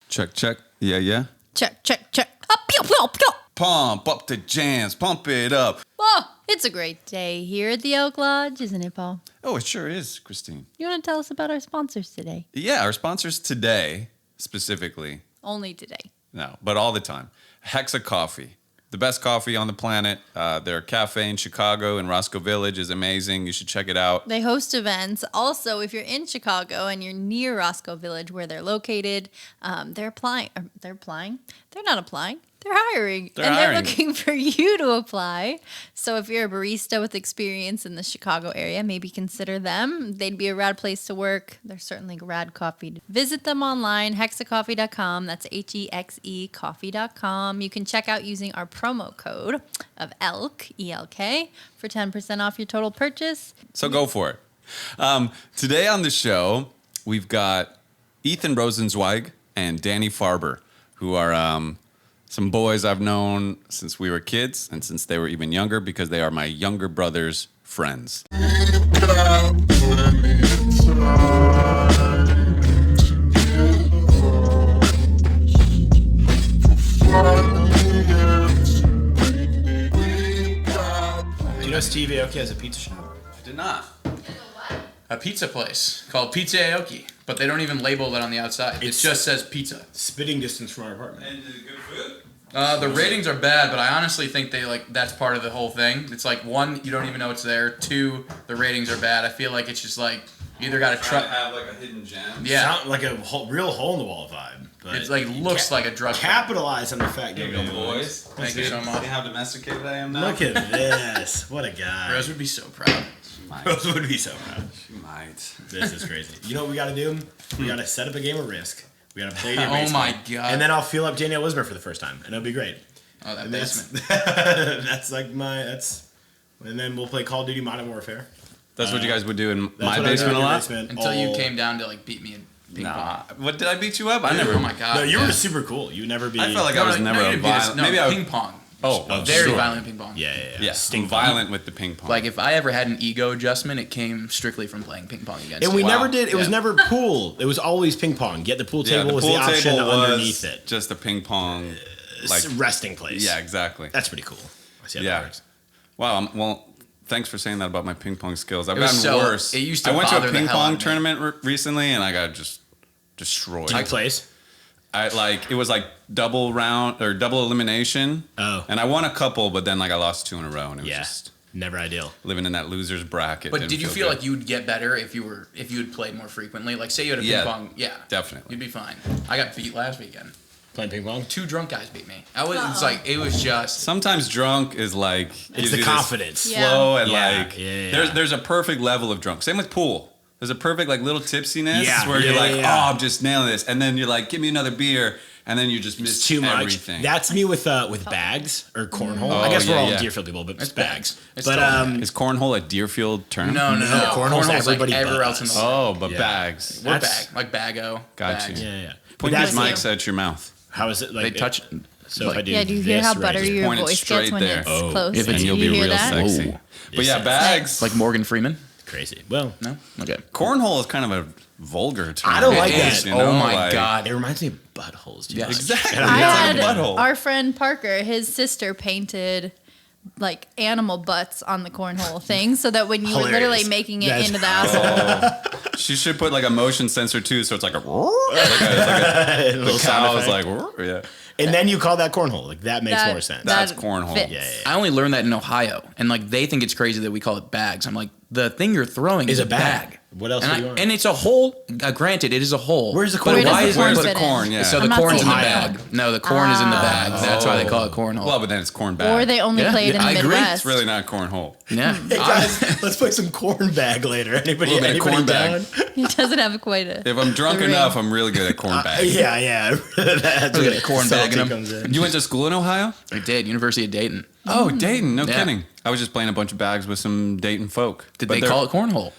Check, check. Yeah, yeah. Check, check, check. Pew, pew, pew. Pump up the jams. Pump it up. Oh, it's a great day here at the Oak Lodge, isn't it, Paul? Oh, it sure is, Christine. You want to tell us about our sponsors today? Yeah, our sponsors today, specifically. Only today. No, but all the time. Hexa Coffee. The best coffee on the planet. Their cafe in Chicago in Roscoe Village is amazing. You should check it out. They host events. Also, if you're in Chicago and you're near Roscoe Village, where they're located, they're applying. They're applying? They're not applying. They're hiring. They're looking for you to apply. So if you're a barista with experience in the Chicago area, maybe consider them. They'd be a rad place to work. They're certainly rad coffee. Visit them online, hexacoffee.com. That's HEXE coffee.com. You can check out using our promo code of ELK, E-L-K, for 10% off your total purchase. So go for it. Today on the show, we've got Ethan Rosenzweig and Danny Farber, who are some boys I've known since we were kids and since they were even younger because they are my younger brother's friends. Do you know Steve Aoki has a pizza shop? I did not. A pizza place called Pizza Aoki, but they don't even label it on the outside. It just says pizza. Spitting distance from our apartment. And is it good food? The ratings are bad, but I honestly think that's part of the whole thing. It's like, one, you don't even know it's there. Two, the ratings are bad. I feel like it's just like you either got to try to have like a hidden gem. Yeah, Sound like a real hole in the wall vibe. But it's like looks like a drug. Capitalize on the fact that Here you go, boys. Thank you so much. See how domesticated I am now? Look at this. What a guy. Rose would be so proud. Rose would be so proud. She might. This is crazy. You know what we got to do? We got to set up a game of Risk. We got to play it in Oh basement. my god. And then I'll feel up Danielle Wismer for the first time, and it'll be great. Oh, that And basement. that's like and then we'll play Call of Duty Modern Warfare. That's what you guys would do in That's my what I do basement in a your lot? basement. Until you came down to like beat me in ping Nah. pong. What, did I beat you up? I never. Oh my god. No, you yeah. were super cool. You would never be. I felt like I was never you a didn't beat us. violent. No, Maybe I ping pong. Oh, Very sure. violent ping pong. Yeah. Yeah, Stink violent with the ping pong. Like if I ever had an ego adjustment, it came strictly from playing ping pong against. And we you. never did. It was Yeah. never pool. It was always ping pong. Get the pool yeah, table the was pool the option table underneath was it. just a ping pong, like Resting place. yeah, exactly. That's pretty cool. I see how Yeah. that works. Wow. Well, thanks for saying that about my ping pong skills. I've It was gotten so- worse. it used to I went to bother a the ping hell out pong of me. tournament recently, and I got just destroyed. Did you place? It was like double round or double elimination. Oh. And I won a couple, but then like I lost 2 in a row, and it was Yeah. just Never ideal. living in that loser's bracket. But didn't did you feel good. like you would get better if you had played more frequently? Like say you had a ping Yeah, pong, yeah, definitely. you'd be fine. I got beat last weekend. Playing ping pong? 2 drunk guys beat me. It was just Sometimes drunk is like It's gives the you this confidence. Yeah. flow and Yeah, like yeah. there's a perfect level of drunk. Same with pool. There's a perfect like little tipsiness Yeah, where you're yeah, like, yeah. oh, I'm just nailing this, and then you're like, give me another beer, and then you just miss It's too much. everything. That's me with bags or cornhole. Oh, I guess we're yeah, all yeah. Deerfield people, but it's bags. It's But totally Is cornhole a Deerfield term? no. cornhole's everybody like everywhere but else in us. the world. Oh, but Yeah. bags. What That's- bag? Like bago. Got bags. you. Yeah. Point that's these you. mics at your mouth, How is it like? They touch. So if I do Yeah, do you hear this how right buttery here- your Point it voice straight gets when there. it's Oh. close? If Do it's- and you'll you be hear real that? sexy. But yeah, Yes. bags. Like Morgan Freeman. Crazy. Well, No. Okay. Cornhole is kind of a vulgar term. I don't like It that. is, you Oh know, my like- god. it reminds me of buttholes. Too Yeah. much. Exactly. And I I'm had It's like a butthole. our friend Parker, his sister painted like animal butts on the cornhole thing so that when you were Hilarious. literally making it That's- into the asshole. She should put like a motion sensor too, so it's like a the Little cow sound is effect. like yeah. And then you call that cornhole. Like that makes more sense. That's cornhole. fits. Yeah. I only learned that in Ohio, and like they think it's crazy that we call it bags. I'm like, the thing you're throwing is a bag. What else And, do you want? and it's a hole. Granted, it is a hole. Where's the But corn? Where does why the is corn Where's fit the in? corn? Yeah. So the I'm not corn's in the seeing bag. that. No, the corn is in the bag. That's why they call it cornhole. Well, but then it's corn bag. Or they only Yeah. play it in the I agree. Midwest. It's really not cornhole. yeah. Hey guys, let's play some corn bag later. Anybody, Little bit of anybody corn down? bag. He doesn't have quite a. If I'm drunk the ring. enough, I'm really good at corn bag. Yeah. That's Look at when the corn salty bag in 'em. comes in. You went to school in Ohio? I did. University of Dayton. Oh, Dayton. No Yeah. kidding. I was just playing a bunch of bags with some Dayton folk. Did But they they're- call it cornhole?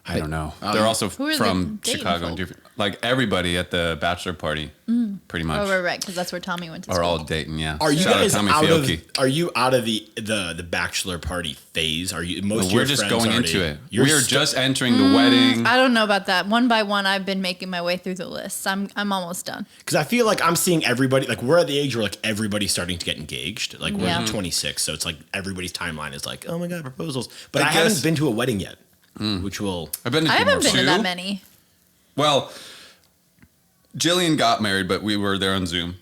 I don't know. Oh, They're also Who are from the dating Chicago. folk? And like everybody at the bachelor party, pretty much, right, because that's where Tommy went to are school. all dating. Yeah. Are you Shout guys Tommy out of? Fiocchi. Are you out of the bachelor party phase? Are you? Most of We're your just friends going already- into it. You're We are st- just entering the wedding. I don't know about that. One by one, I've been making my way through the list. I'm almost done. Because I feel like I'm seeing everybody, like we're at the age where like everybody's starting to get engaged. Like we're Yeah. 26, so it's like everybody's timeline is like, oh my God, proposals. But I I, haven't guess- been to a wedding yet, which will. I've been to I haven't been two. to that many. Well, Jillian got married, but we were there on Zoom.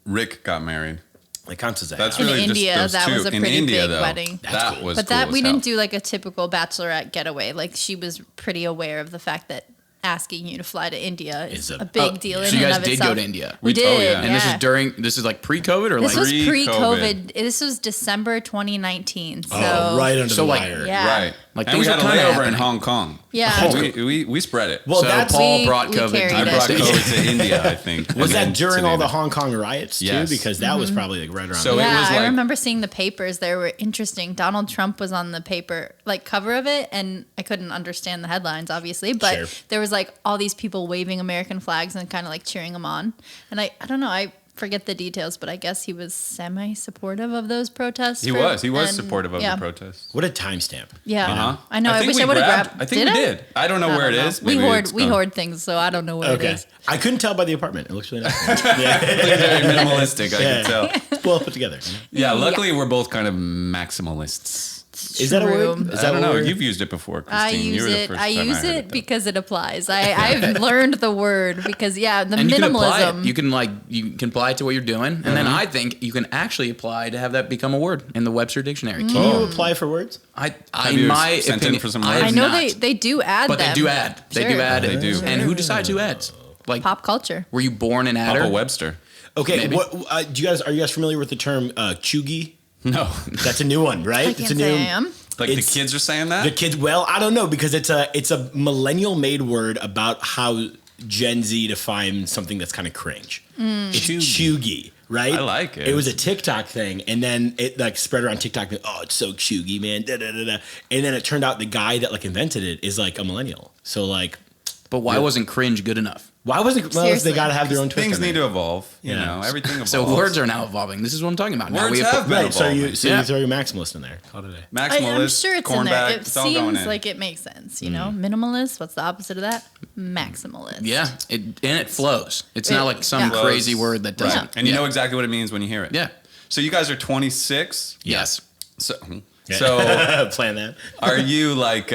Rick got married. Like counts as that. That's In really India, just those that two. was a In pretty India, big though, wedding. That's that cool. was But cool that as we hell. didn't do like a typical bachelorette getaway. Like she was pretty aware of the fact that asking you to fly to India is Is a big Oh, deal so in you and guys of did itself. go to India? We did. Oh, yeah. And this is like pre-COVID or This like was Pre-COVID. pre-COVID. This was December 2019. So right under So, the like, wire. yeah. Right. Like, and we things had a were kinda layover in happening. Hong Kong. Yeah. We spread it. Well, so that's Paul brought we COVID carried to I it. the brought States. COVID to India, I think. was and then that during to all the name it. Hong Kong riots too? Yes. Because that was probably like right around. So the it Yeah, was I like- remember seeing the papers. They were interesting. Donald Trump was on the paper, like cover of it, and I couldn't understand the headlines, obviously, but Sure. there was like all these people waving American flags and kind of like cheering them on. And I don't know, I forget the details, but I guess he was semi-supportive of those protests. He was and- supportive of yeah. the protests. What a timestamp. Yeah, Uh-huh. I know. I think wish we I would have grabbed- grabbed. I think we did. I don't know where it don't know. is. We Maybe hoard it's we gone. hoard things, so I don't know where it Okay. is. I couldn't tell by the apartment. It looks really nice. yeah. Very minimalistic, I Yeah. can tell. It's well put together. Yeah, luckily we're both kind of maximalists. Is that a word? True. Is I that don't a know. word? You've used it before, Christine. I You use were the it. first I time use heard it though. because it applies. I've learned the word because the And you can apply it. minimalism. You can apply it to what you're doing, and then I think you can actually apply to have that become a word in the Webster Dictionary. Can you apply for words? I Have in you my sent in opinion, for some I words? have I know not. they do add But them. they do add. They do Sure. add. They do. And who decides who adds? Like, Pop culture. were you born an adder? Papa Webster. Okay. Maybe. What are you guys familiar with the term chuggy? No. That's a new one, right? I It's can't a say new. I am. Like the It's- kids are saying that? The kids, well, I don't know because it's a millennial made word about how Gen Z defines something that's kind of cringe. It's chuggy, right? I like it. It was a TikTok thing, and then it like spread around TikTok. Like, oh, it's so chuggy, man. Da, da, da, da. And then it turned out the guy that like invented it is like a millennial. So like, But why wasn't cringe good enough? why wasn't? Well, Seriously. they got to have their own twist. Things on need it. to evolve. You Yeah. know, everything evolves. So words are now evolving. This is what I'm talking about. Now Words we have been Right. So you evolving. Yeah. throw your maximalist in there. Call it a day. Maximalist, I'm sure it's in there. cornback, It it's all going seems in. like it makes sense. You know, minimalist. What's the opposite of that? Maximalist. Yeah, and it flows. It's not like some Yeah. crazy word that doesn't. Right. And you know exactly what it means when you hear it. Yeah. So you guys are 26. Yes. So, Yeah. so Plan that. are you like,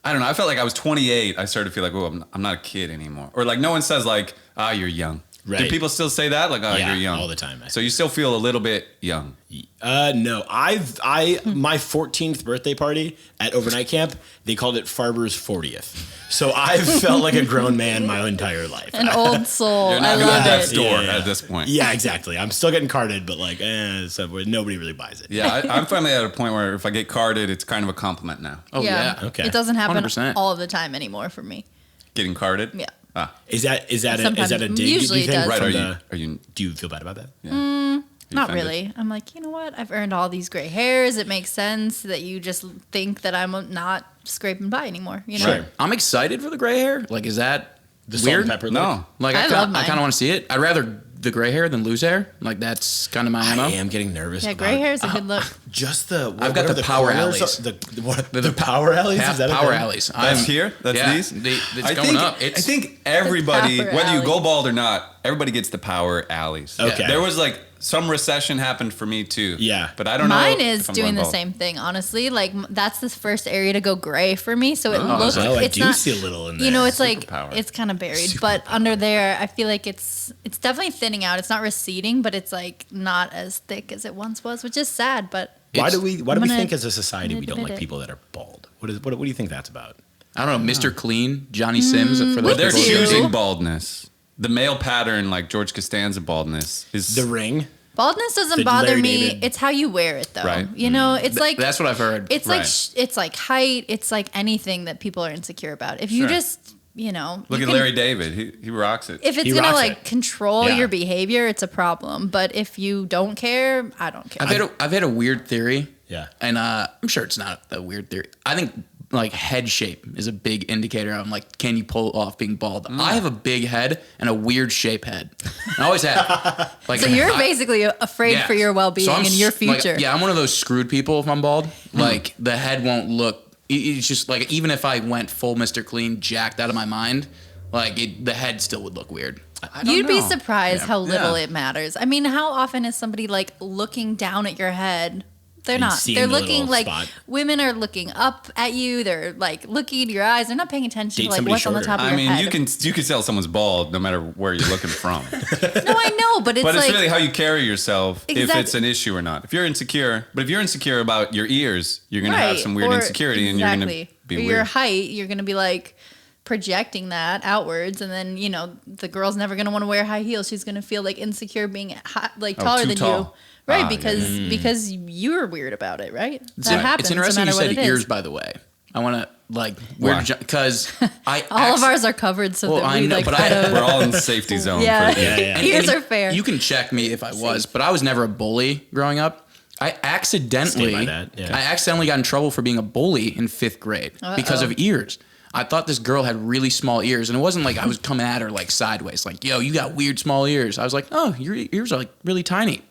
I don't know. I felt like I was 28. I started to feel like, oh, I'm not a kid anymore. Or like no one says like, you're young. Right. Do people still say that? Like, Yeah, you're young. all the time. So you still feel a little bit young. No, my 14th birthday party at overnight camp, they called it Farber's 40th. So I've felt like a grown man my entire life. An old soul. You're I not love at that it. store Yeah. at this point. Yeah, exactly. I'm still getting carded, but like, so nobody really buys it. Yeah, I'm finally at a point where if I get carded, it's kind of a compliment now. Oh yeah. Okay. It doesn't happen 100%. all of the time anymore for me. Getting carded. Yeah. Ah, Is that a Sometimes- dig? usually do you it think? does. right. From Are you? do you feel bad about that? Not offended? really. I'm like, you know what? I've earned all these gray hairs. It makes sense that you just think that I'm not scraping by anymore. You know? Sure. I'm excited for the gray hair. Like, is that The salt weird? and pepper. No. Like, I I love kind mine. of want to see it. I'd rather the gray hair than lose hair. Like, that's kind of my I MO. am getting nervous. Yeah, about gray hair is a good look. Just the. I've got what are the power corners? alleys. The power alleys. Half Is that a power thing? alleys. That's here. That's yeah, these. It's I going think, up. I It's, think everybody, power whether you go alleys. bald or not, everybody gets the power alleys. Okay. There was like some recession happened for me too. Yeah. But I don't know. Mine if is I'm doing going the bald. same thing, honestly. Like that's the first area to go gray for me. So it looks. Oh, I it's do not, see a little in there. You know, it's like Superpower. it's kind of buried, but under there, I feel like it's definitely thinning out. It's not receding, but it's like not as thick as it once was, which is sad. But why do it's- we I'm gonna- think as a society I'm we gonna don't like admit it. people that are bald? What do you think that's about? I don't know, Mr. Clean, Johnny Sims. For But those they're people who- too. choosing baldness. The male pattern, like George Costanza baldness, is The ring. baldness doesn't The bother Larry me. David. It's how you wear it, though. Right. You know, it's like That's what I've heard. it's like Right. it's like height. It's like anything that people are insecure about. If you Sure. just Look you at can- Larry David. He rocks it. If it's He gonna rocks like it. control Yeah. your behavior, it's a problem. But if you don't care, I don't care. I've had a weird theory. Yeah. And I'm sure it's not a weird theory. I think like head shape is a big indicator. I'm like, can you pull off being bald? I have a big head and a weird shape head. I always have. Like, So you're basically afraid for your well-being and your future. Like, I'm one of those screwed people if I'm bald. Like the head won't look. It's just like even if I went full Mr. Clean, jacked out of my mind, like the head still would look weird. You'd be surprised how little it matters. I mean, how often is somebody like looking down at your head? They're not. They're looking like women are looking up at you. They're like looking into your eyes. They're not paying attention to like what's on the top of your head. I mean, you can tell someone's bald no matter where you're looking from. No, I know, but it's like, really how you carry yourself if it's an issue or not. If you're insecure, but if you're insecure about your ears, you're gonna have some weird insecurity, and you're gonna be weird. Your height, you're gonna be like projecting that outwards, and then the girl's never gonna want to wear high heels. She's gonna feel like insecure being taller than you. Right, because you're weird about it, right? That happens. It's interesting no matter you said ears, by the way. I want to because all of ours are covered, so that we we're all in the safety zone. Yeah. Ears are fair. You can check me if I was, but I was never a bully growing up. I accidentally got in trouble for being a bully in 5th grade because of ears. I thought this girl had really small ears, and it wasn't like I was coming at her like sideways, like, yo, you got weird small ears. I was like, oh, your ears are like really tiny.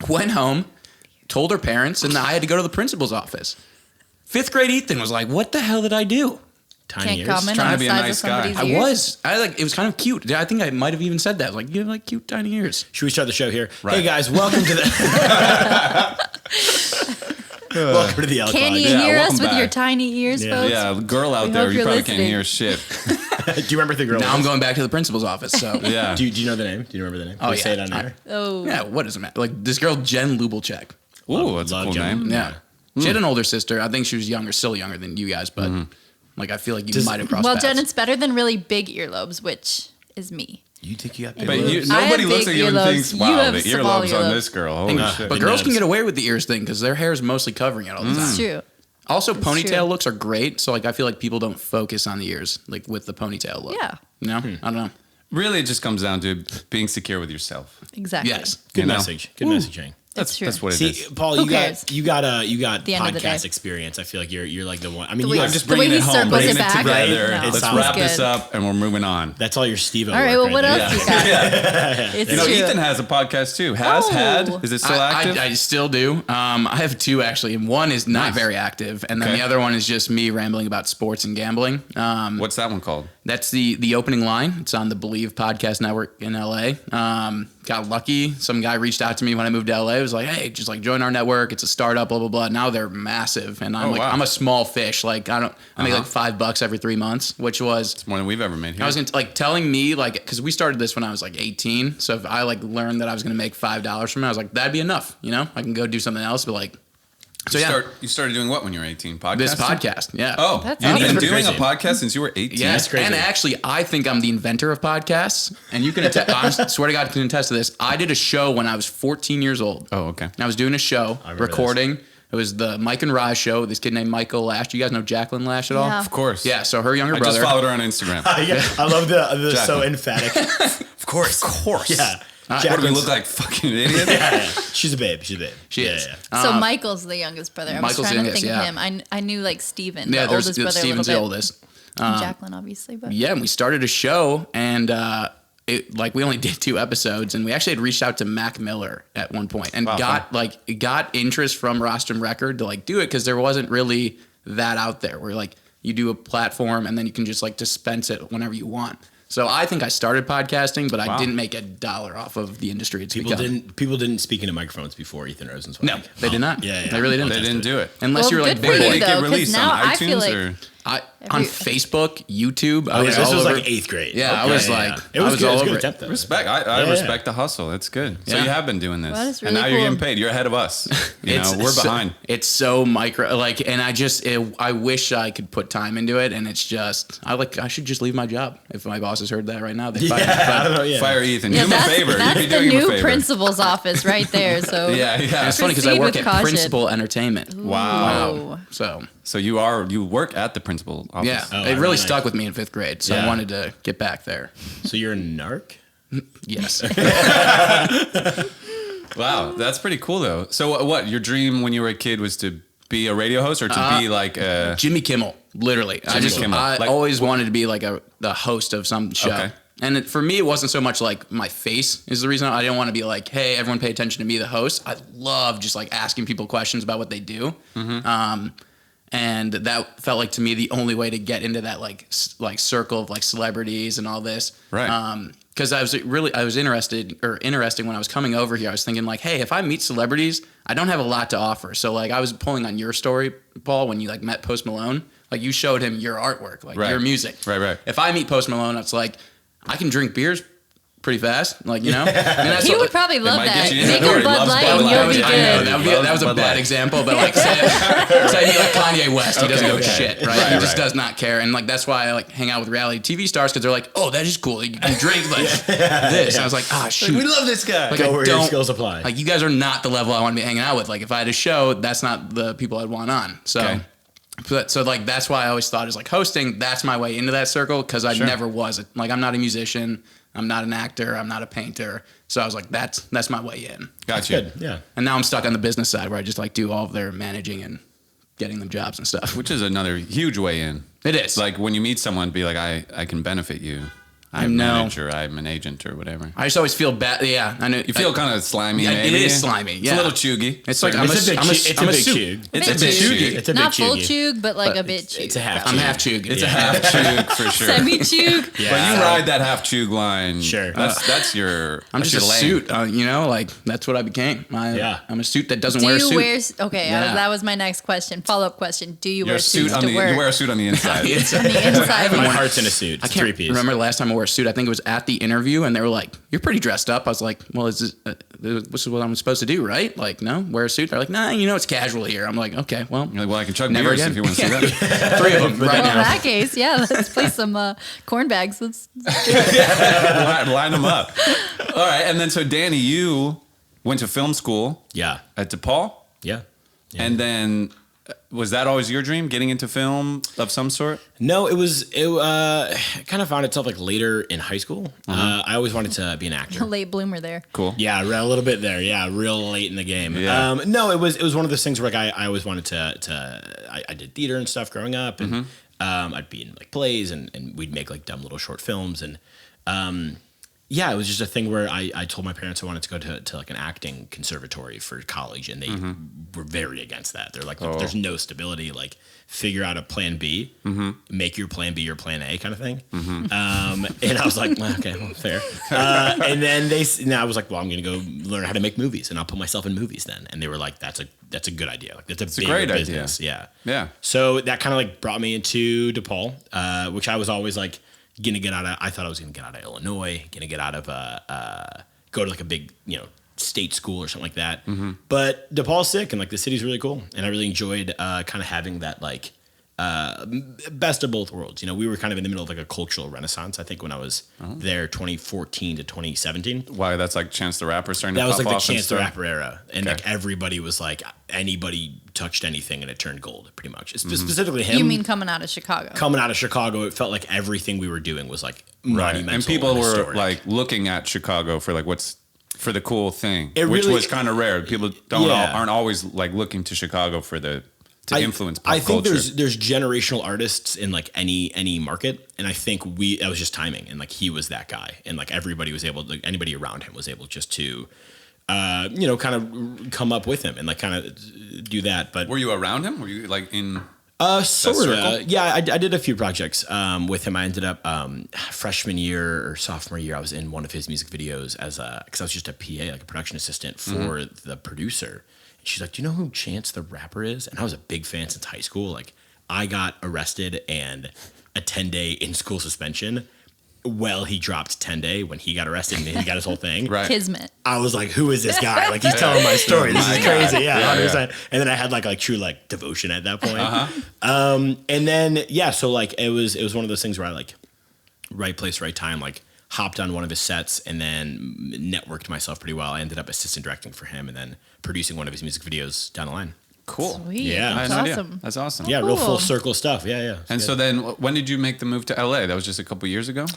Went home, told her parents, and I had to go to the principal's office. 5th grade Ethan was like, what the hell did I do? Tiny ears. Comment trying on to be a nice guy. It was kind of cute. I think I might have even said that. I was like, you have like cute tiny ears. Should we start the show here? Right. Hey guys, welcome to the welcome to the Alcoholic. Can you hear us with your tiny ears, folks? Yeah, girl out there, you probably can't hear shit. Do you remember the girl? Now I'm going back to the principal's office. So yeah. Do you know the name? Do you remember the name? Can we say it on air? Oh. Yeah. What does it matter? Like this girl, Jen Lubelchek. Ooh, that's a cool name. Yeah. She had an older sister. I think she was younger, still younger than you guys, but like I feel like you might have crossed paths. Well, Jen, it's better than really big earlobes, which is me. You think you got big earlobes? Nobody looks at you and thinks, wow, the earlobes on this girl. Holy shit. But girls can get away with the ears thing because their hair is mostly covering it all the time. It's true. Also, ponytail looks are great. So, like, I feel like people don't focus on the ears, like, with the ponytail look. Yeah. You know? I don't know. Really, it just comes down to being secure with yourself. Exactly. Yes. Good message. Good messaging. That's what it is. Paul, you got podcast experience. I feel like you're like the one. I mean, I'm just bringing it home, bringing it together. No. Let's wrap this up, and we're moving on. That's all your Steve-O. All right. Well, what else you got? It's true. Ethan has a podcast too. Had? Is it still active? I still do. I have 2 actually, and one is not very active, and then the other one is just me rambling about sports and gambling. What's that one called? That's the opening line. It's on the Believe podcast network in LA. Got lucky. Some guy reached out to me when I moved to LA. It was like, hey, just like join our network. It's a startup, blah, blah, blah. Now they're massive. And I'm I'm a small fish. Like I make like $5 every 3 months, which was it's more than we've ever made here. I was like telling me like, cause we started this when I was like 18. So if I like learned that I was going to make $5 from it, I was like, that'd be enough. You know, I can go do something else, but like, so you started doing what when you were 18? Podcast? This podcast, yeah. Oh, you've been doing a podcast since you were 18? Yeah, that's crazy. And actually, I think I'm the inventor of podcasts. And you can attest, I swear to God, I can attest to this. I did a show when I was 14 years old. Oh, okay. And I was doing a show, recording. It was the Mike and Raj show with this kid named Michael Lash. Do you guys know Jacqueline Lash at all? Yeah. Of course. Yeah, so her younger brother. I just followed her on Instagram. I love the so emphatic. Of course. Yeah. What do we look like, fucking idiots? Yeah. She's a babe. She is. Yeah. So Michael's the youngest brother. I was trying to think of him. I knew like Steven, the oldest brother. Steven's the oldest. And Jacqueline, obviously. But yeah, and we started a show, and we only did 2 episodes, and we actually had reached out to Mac Miller at one point, and got interest from Rostrum Record to like do it because there wasn't really that out there where like you do a platform and then you can just like dispense it whenever you want. So I think I started podcasting, but I didn't make $1 off of the industry. It's people didn't speak into microphones before Ethan Rosenzweig. No, they did not. Yeah, they really didn't. They didn't do it unless you were like big. Where did it get though, released now on I feel iTunes like on Facebook, YouTube. I was this all was over. like 8th grade. Yeah, I was like, it was good. all It was over good it. attempt though. Respect. I respect the hustle. That's good. So Yeah. you have been doing this, Well, that is and really now you're cool. getting paid. You're ahead of us. You know, we're behind. It's so micro, like, and I wish I could put time into it, and it's just, I should just leave my job. If my bosses heard that right now, they fire me. I don't know. Yeah. Fire Ethan. Do him a favor. That's You'd be the doing him a new favor. principal's office right there. So Yeah. And it's funny because I Proceed work with at caution. Principal Entertainment. Wow. So you work at the principal office. yeah, Oh, it really stuck with me in 5th grade. So I wanted to get back there. So you're a narc? Yes. Wow, that's pretty cool though. So what? Your dream when you were a kid was to be a radio host or to be like a Jimmy Kimmel? Literally, I always wanted to be like the host of some show. Okay. And for me, it wasn't so much like my face is the reason. I didn't want to be like, hey, everyone pay attention to me, the host. I love just like asking people questions about what they do. And that felt like to me the only way to get into that like circle of like celebrities and all this. Right. Because I was interesting when I was coming over here. I was thinking like, hey, if I meet celebrities, I don't have a lot to offer. So like I was pulling on your story, Paul, when you like met Post Malone. Like you showed him your artwork, like your music. Right. If I meet Post Malone, it's like I can drink beers pretty fast, like, you know. He would probably love that. Make a Bud Light and you'll be good. That was a bad example, but like say like Kanye West, he doesn't know shit, right? He just does not care, and like that's why I like hang out with reality TV stars because they're like, oh, that is cool. You can drink like this. And I was like, ah, shoot, like, we love this guy. Like, go where your skills apply. Like you guys are not the level I want to be hanging out with. Like if I had a show, that's not the people I'd want on. So. Okay. So like that's why I always thought is like hosting. That's my way into that circle because I never was like I'm not a musician, I'm not an actor, I'm not a painter. So I was like that's my way in. Gotcha. Good. Yeah. And now I'm stuck on the business side where I just like do all of their managing and getting them jobs and stuff. Which is another huge way in. It is. Like when you meet someone, be like I can benefit you. I'm a manager, I'm an agent or whatever. I just always feel bad. Yeah, I know. You feel kind of slimy. Yeah, maybe. It is slimy. Yeah. It's a little chuggy. It's like I'm a big chug. It's a bit chuggy. It's a not big full chuggy. chug, but like a bit chug. It's a half. I'm half chug. It's a half chug for sure. Semi chug. Yeah. But you ride that half chug line. Sure. That's your. I'm just your a suit. You know, like that's what I became. I'm a suit that doesn't wear a suit. Okay, that was my next question. Follow up question. Do you wear suits to work? You wear a suit on the inside. On the inside. My heart's in a suit. It's I can't remember the last time I wore a suit. I think it was at the interview, and they were like, "You're pretty dressed up." I was like, "Well, this is what I'm supposed to do, right? Like, no, wear a suit." They're like, "Nah, it's casual here." I'm like, "Okay, well." You're like, well, I can chug never beers again. if you want to see that. 3 of them right now. In that case, let's play some corn bags. Let's line them up. All right, and then so Danny, you went to film school. Yeah. At DePaul. Yeah. And then. Was that always your dream, getting into film of some sort? No, it kind of found itself like later in high school. I always wanted to be an actor. a late bloomer there. Cool. Yeah, a little bit there. Yeah, real late in the game. Yeah. No, it was one of those things where like I always wanted I did theater and stuff growing up, and I'd be in like plays and we'd make like dumb little short films, and yeah, it was just a thing where I told my parents I wanted to go to like an acting conservatory for college, and they were very against that. They're like, there's no stability. Like, figure out a plan B, make your plan B your plan A kind of thing. And I was like, well, okay, well, fair. And then I was like, well, I'm going to go learn how to make movies, and I'll put myself in movies then. And they were like, that's a good idea. Like, that's a great business. Idea. Yeah. So that kind of like brought me into DePaul, which I was always like, gonna get out of. I thought I was gonna get out of Illinois, gonna get out of go to like a big state school or something like that. But DePaul's sick, and like the city's really cool, and I really enjoyed kind of having that like best of both worlds. We were kind of in the middle of like a cultural renaissance. I think when I was there, 2014 to 2017. Why? That's like Chance the Rapper starting. That to was pop like the off Chance the Rapper era, and like everybody was like anybody touched anything and it turned gold, pretty much. Specifically him. You mean coming out of Chicago? Coming out of Chicago, it felt like everything we were doing was like monumental. And people were historic. like looking at Chicago for like what's for the cool thing, which really, was kind of rare. People aren't always like looking to Chicago for to influence pop I think culture. there's generational artists in like any market, and I think that was just timing, and like he was that guy, and like everybody was able, like anybody around him was able just to kind of come up with him and like kind of do that. But were you around him? Were you like in sort of? Yeah, I did a few projects with him. I ended up freshman year or sophomore year, I was in one of his music videos because I was just a PA, like a production assistant for the producer. She's like, do you know who Chance the Rapper is? And I was a big fan since high school. Like, I got arrested and a 10-day in-school suspension. Well, he dropped 10-day when he got arrested and he got his whole thing. Right. Kismet. I was like, who is this guy? Like, he's telling my story. This is crazy. Yeah, 100%. And then I had like true like devotion at that point. And then, so like it was one of those things where I like right place, right time, like hopped on one of his sets and then networked myself pretty well. I ended up assistant directing for him and then producing one of his music videos down the line. Cool. Sweet. Yeah. I had That's no idea. awesome. That's awesome. Yeah, real Cool. full circle stuff. Yeah. And so then when did you make the move to LA? That was just a couple years ago?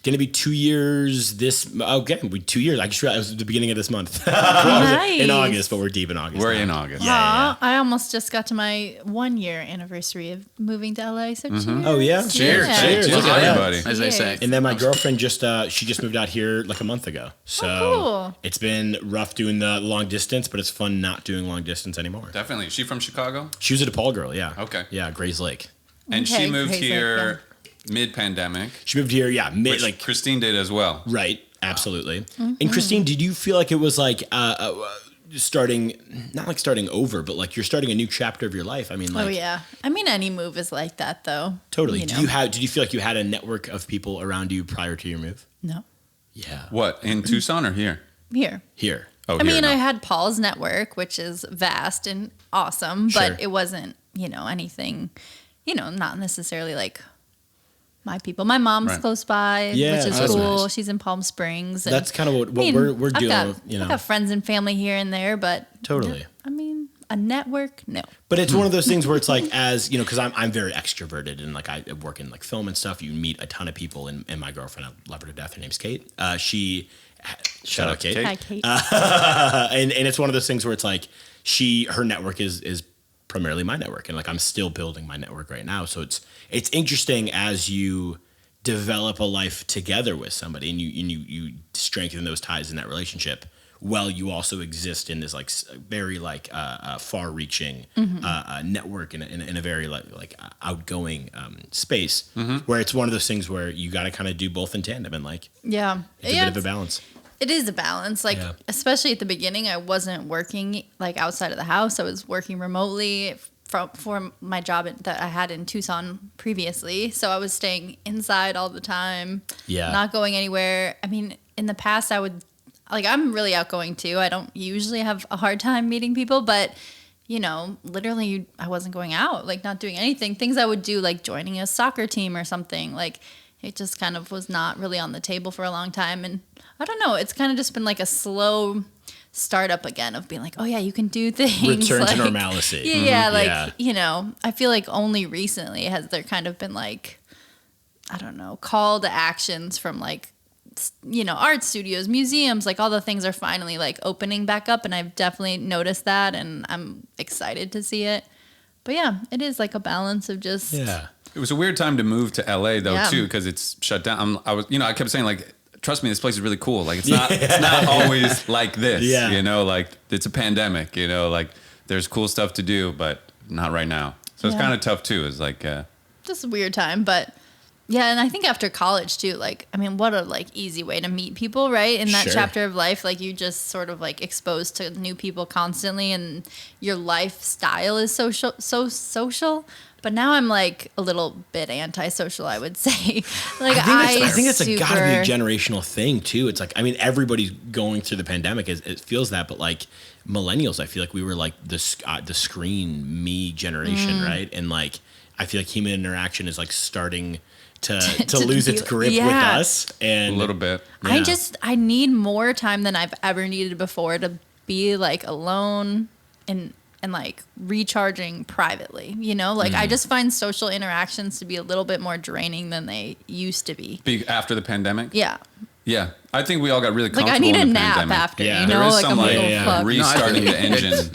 Going to be 2 years okay, 2 years. I just realized it was the beginning of this month. Nice. In August, but we're deep in August. We're now. in August. Yeah. I almost just got to my 1 year anniversary of moving to LA. So cheers. Oh, yeah? Cheers. Yeah. Cheers. Cheers, Look at that, everybody. as they say. And then my girlfriend she just moved out here like a month ago. So cool. it's been rough doing the long distance, but it's fun not doing long distance anymore. Definitely. Is she from Chicago? She was a DePaul girl, yeah. Okay. Yeah, Grays Lake. And Okay, she moved crazy. here mid-pandemic, She moved here, yeah, which Christine did as well. right, absolutely. And Christine, did you feel like it was like starting, not like starting over, but like you're starting a new chapter of your life? I mean, like, Oh yeah. I mean, any move is like that, though. totally. You know? Did you feel like you had a network of people around you prior to your move? No. Yeah. What, in Tucson or here? Here. Here. Oh, I here, mean, no. I had Paul's network, which is vast and awesome, Sure. but it wasn't, anything, not necessarily like my people. My mom's Right. close by, Yeah, which is that's cool. nice. She's in Palm Springs. And, That's kind of what I mean, we're I've dealing got, with, I've got friends and family here and there, but Totally. I mean, a network, no. But it's one of those things where it's like, as because I'm very extroverted and like I work in like film and stuff. You meet a ton of people, and my girlfriend, I love her to death. Her name's Kate. Shout out Kate. Hi, Kate. And it's one of those things where it's like her network is primarily my network, and like I'm still building my network right now. So it's interesting as you develop a life together with somebody, and you strengthen those ties in that relationship. Well, you also exist in this like very like far-reaching network in a very like outgoing space, where it's one of those things where you got to kind of do both in tandem, and like Yeah. it's a bit of a balance. It is a balance. Like, Yeah. especially at the beginning, I wasn't working like outside of the house. I was working remotely for my job that I had in Tucson previously. So I was staying inside all the time. Yeah. Not going anywhere. I mean, in the past, I'm really outgoing too. I don't usually have a hard time meeting people, but literally I wasn't going out, like not doing anything. Things I would do, like joining a soccer team or something, like it just kind of was not really on the table for a long time. And I don't know, it's kind of just been like a slow startup again of being like, oh yeah, you can do things. Return like, to normalcy. Yeah, I feel like only recently has there kind of been like, I don't know, call to actions from like, art studios, museums, like all the things are finally like opening back up, and I've definitely noticed that, and I'm excited to see it. But yeah, it is like a balance of just It was a weird time to move to LA though, Yeah. too, because it's shut down. I kept saying like, trust me, this place is really cool. Like it's not always like this. Yeah. Like it's a pandemic. Like there's cool stuff to do, but not right now. So it's Yeah. kind of tough too. It's like just a weird time. But yeah, and I think after college too, like, I mean, what a like easy way to meet people, right? In that Sure. chapter of life, like you just sort of like exposed to new people constantly, and your lifestyle is so social. But now I'm like a little bit antisocial, I would say. Like I think it's got to be a generational thing too. It's like, I mean, everybody's going through the pandemic. It feels that, but like millennials, I feel like we were like the screen me generation, right? And like, I feel like human interaction is like starting to lose its grip with us. And a little bit. Yeah. I need more time than I've ever needed before to be like alone and like recharging privately, I just find social interactions to be a little bit more draining than they used to be. After the pandemic. Yeah. Yeah, I think we all got really Like comfortable I need a in the nap pandemic. after, Yeah. There is like some I'm like like, oh, fuck. restarting the engine.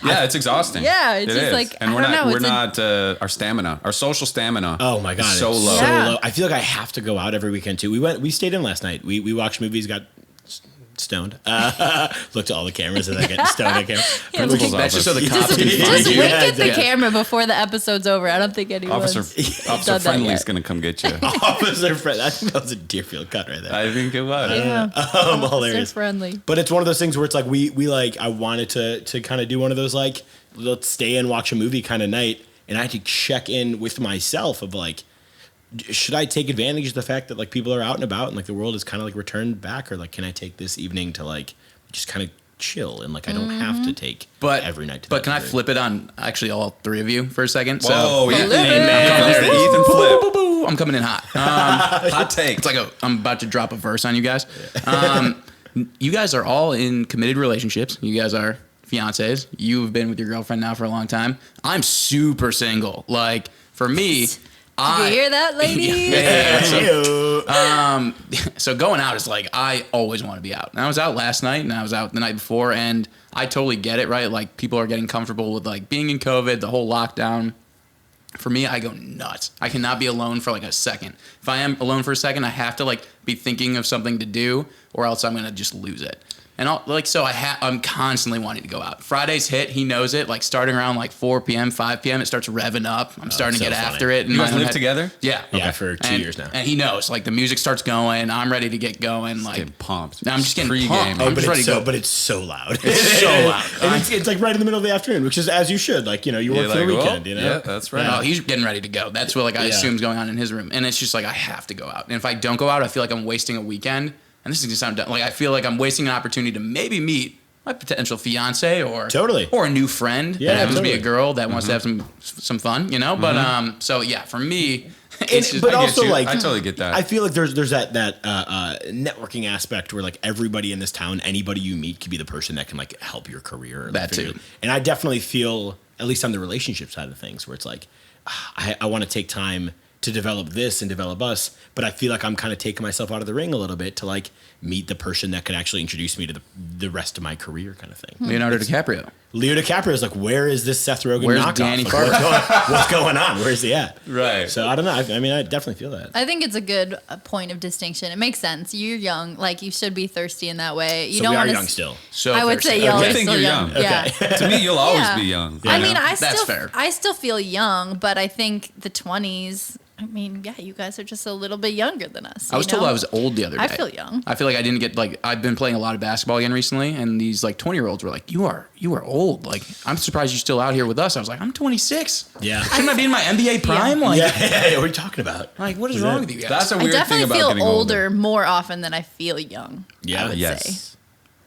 Yeah, it's exhausting. Yeah, it's It just is. like, and I we're don't not know, we're it's not our stamina, our social stamina. Oh my god, is so it's low. Yeah. low. I feel like I have to go out every weekend too. We stayed in last night. We watched movies, got stoned. Looked at all the cameras and I get stoned on camera. Principal's That's just so the office. cops can find Just you. wink at the yeah. camera before the episode's over. I don't think anyone's Officer done that Friendly is yet. gonna come get you. Officer friend. I think that was a Deerfield cut right there. I think it was. Yeah, Hilarious. friendly. But it's one of those things where it's like we like I wanted to kind of do one of those like let's stay and watch a movie kind of night, and I had to check in with myself of like, should I take advantage of the fact that like people are out and about and like the world is kind of like returned back, or like can I take this evening to like just kind of chill and like I don't have to take every night. To But that can I degree. flip it on actually all three of you for a second? Whoa, yeah. Flip it. Here comes the Ethan flip. Boo, boo, I'm coming in hot. Hot take. It's like I'm about to drop a verse on you guys. You guys are all in committed relationships. You guys are fiancés. You've been with your girlfriend now for a long time. I'm super single. Like, for me, you hear that, lady? So going out is like, I always want to be out. And I was out last night and I was out the night before, and I totally get it, right? Like, people are getting comfortable with like being in COVID, the whole lockdown. For me, I go nuts. I cannot be alone for like a second. If I am alone for a second, I have to like be thinking of something to do, or else I'm gonna just lose it. And I'm constantly wanting to go out. Fridays hit, he knows it. Like, starting around like 4 p.m., 5 p.m., it starts revving up. I'm starting to get after it. And you guys live together? Yeah. Yeah, for 2 years now. And he knows. Like, the music starts going. I'm ready to get going. Like, getting pumped. I'm just getting Pre-game. pumped. Oh, I'm just ready to go. but it's so loud. It's so loud. And it's like right in the middle of the afternoon, which is as you should. Like, you know, you work for the weekend, you know? Yeah, that's right. No, he's getting ready to go. That's what I assume is going on in his room. And it's just like, I have to go out. And if I don't go out, I feel like I'm wasting a weekend. And this is gonna sound dumb. Like, I feel like I'm wasting an opportunity to maybe meet my potential fiance or a new friend that happens to be a girl that wants to have some fun, you know. But so yeah, for me, it's just, but also like I totally get that. I feel like there's that networking aspect where like everybody in this town, anybody you meet could be the person that can like help your career. That too. And I definitely feel, at least on the relationship side of things, where it's like I want to take time to develop this and develop us, but I feel like I'm kind of taking myself out of the ring a little bit to like meet the person that could actually introduce me to the rest of my career, kind of thing. Leonardo DiCaprio. Leo DiCaprio is like, where is this Seth Rogen Where's knockoff? Danny Like, Farber? what's going on? Where's he at? Right. So I don't know. I mean, I definitely feel that. I think it's a good point of distinction. It makes sense. You're young. Like, you should be thirsty in that way. You So don't we are want young still. So I would say y'all I are think still you're young. young. Yeah. To me, you'll always Yeah. be young. I mean, That's fair. I still feel young, but I think the 20s. I mean, yeah, you guys are just a little bit younger than us. I was told I was old the other day. I feel young. I feel like I didn't get like, I've been playing a lot of basketball again recently, and these like 20-year-olds were like, you are old. Like, I'm surprised you're still out here with us. I was like, I'm 26. Yeah. Shouldn't I be in my NBA prime? Like, Yeah. What are you talking about? like, what is wrong with you guys? That's a I weird thing definitely about feel getting older more often than I feel young. Yeah. I would Yes. say.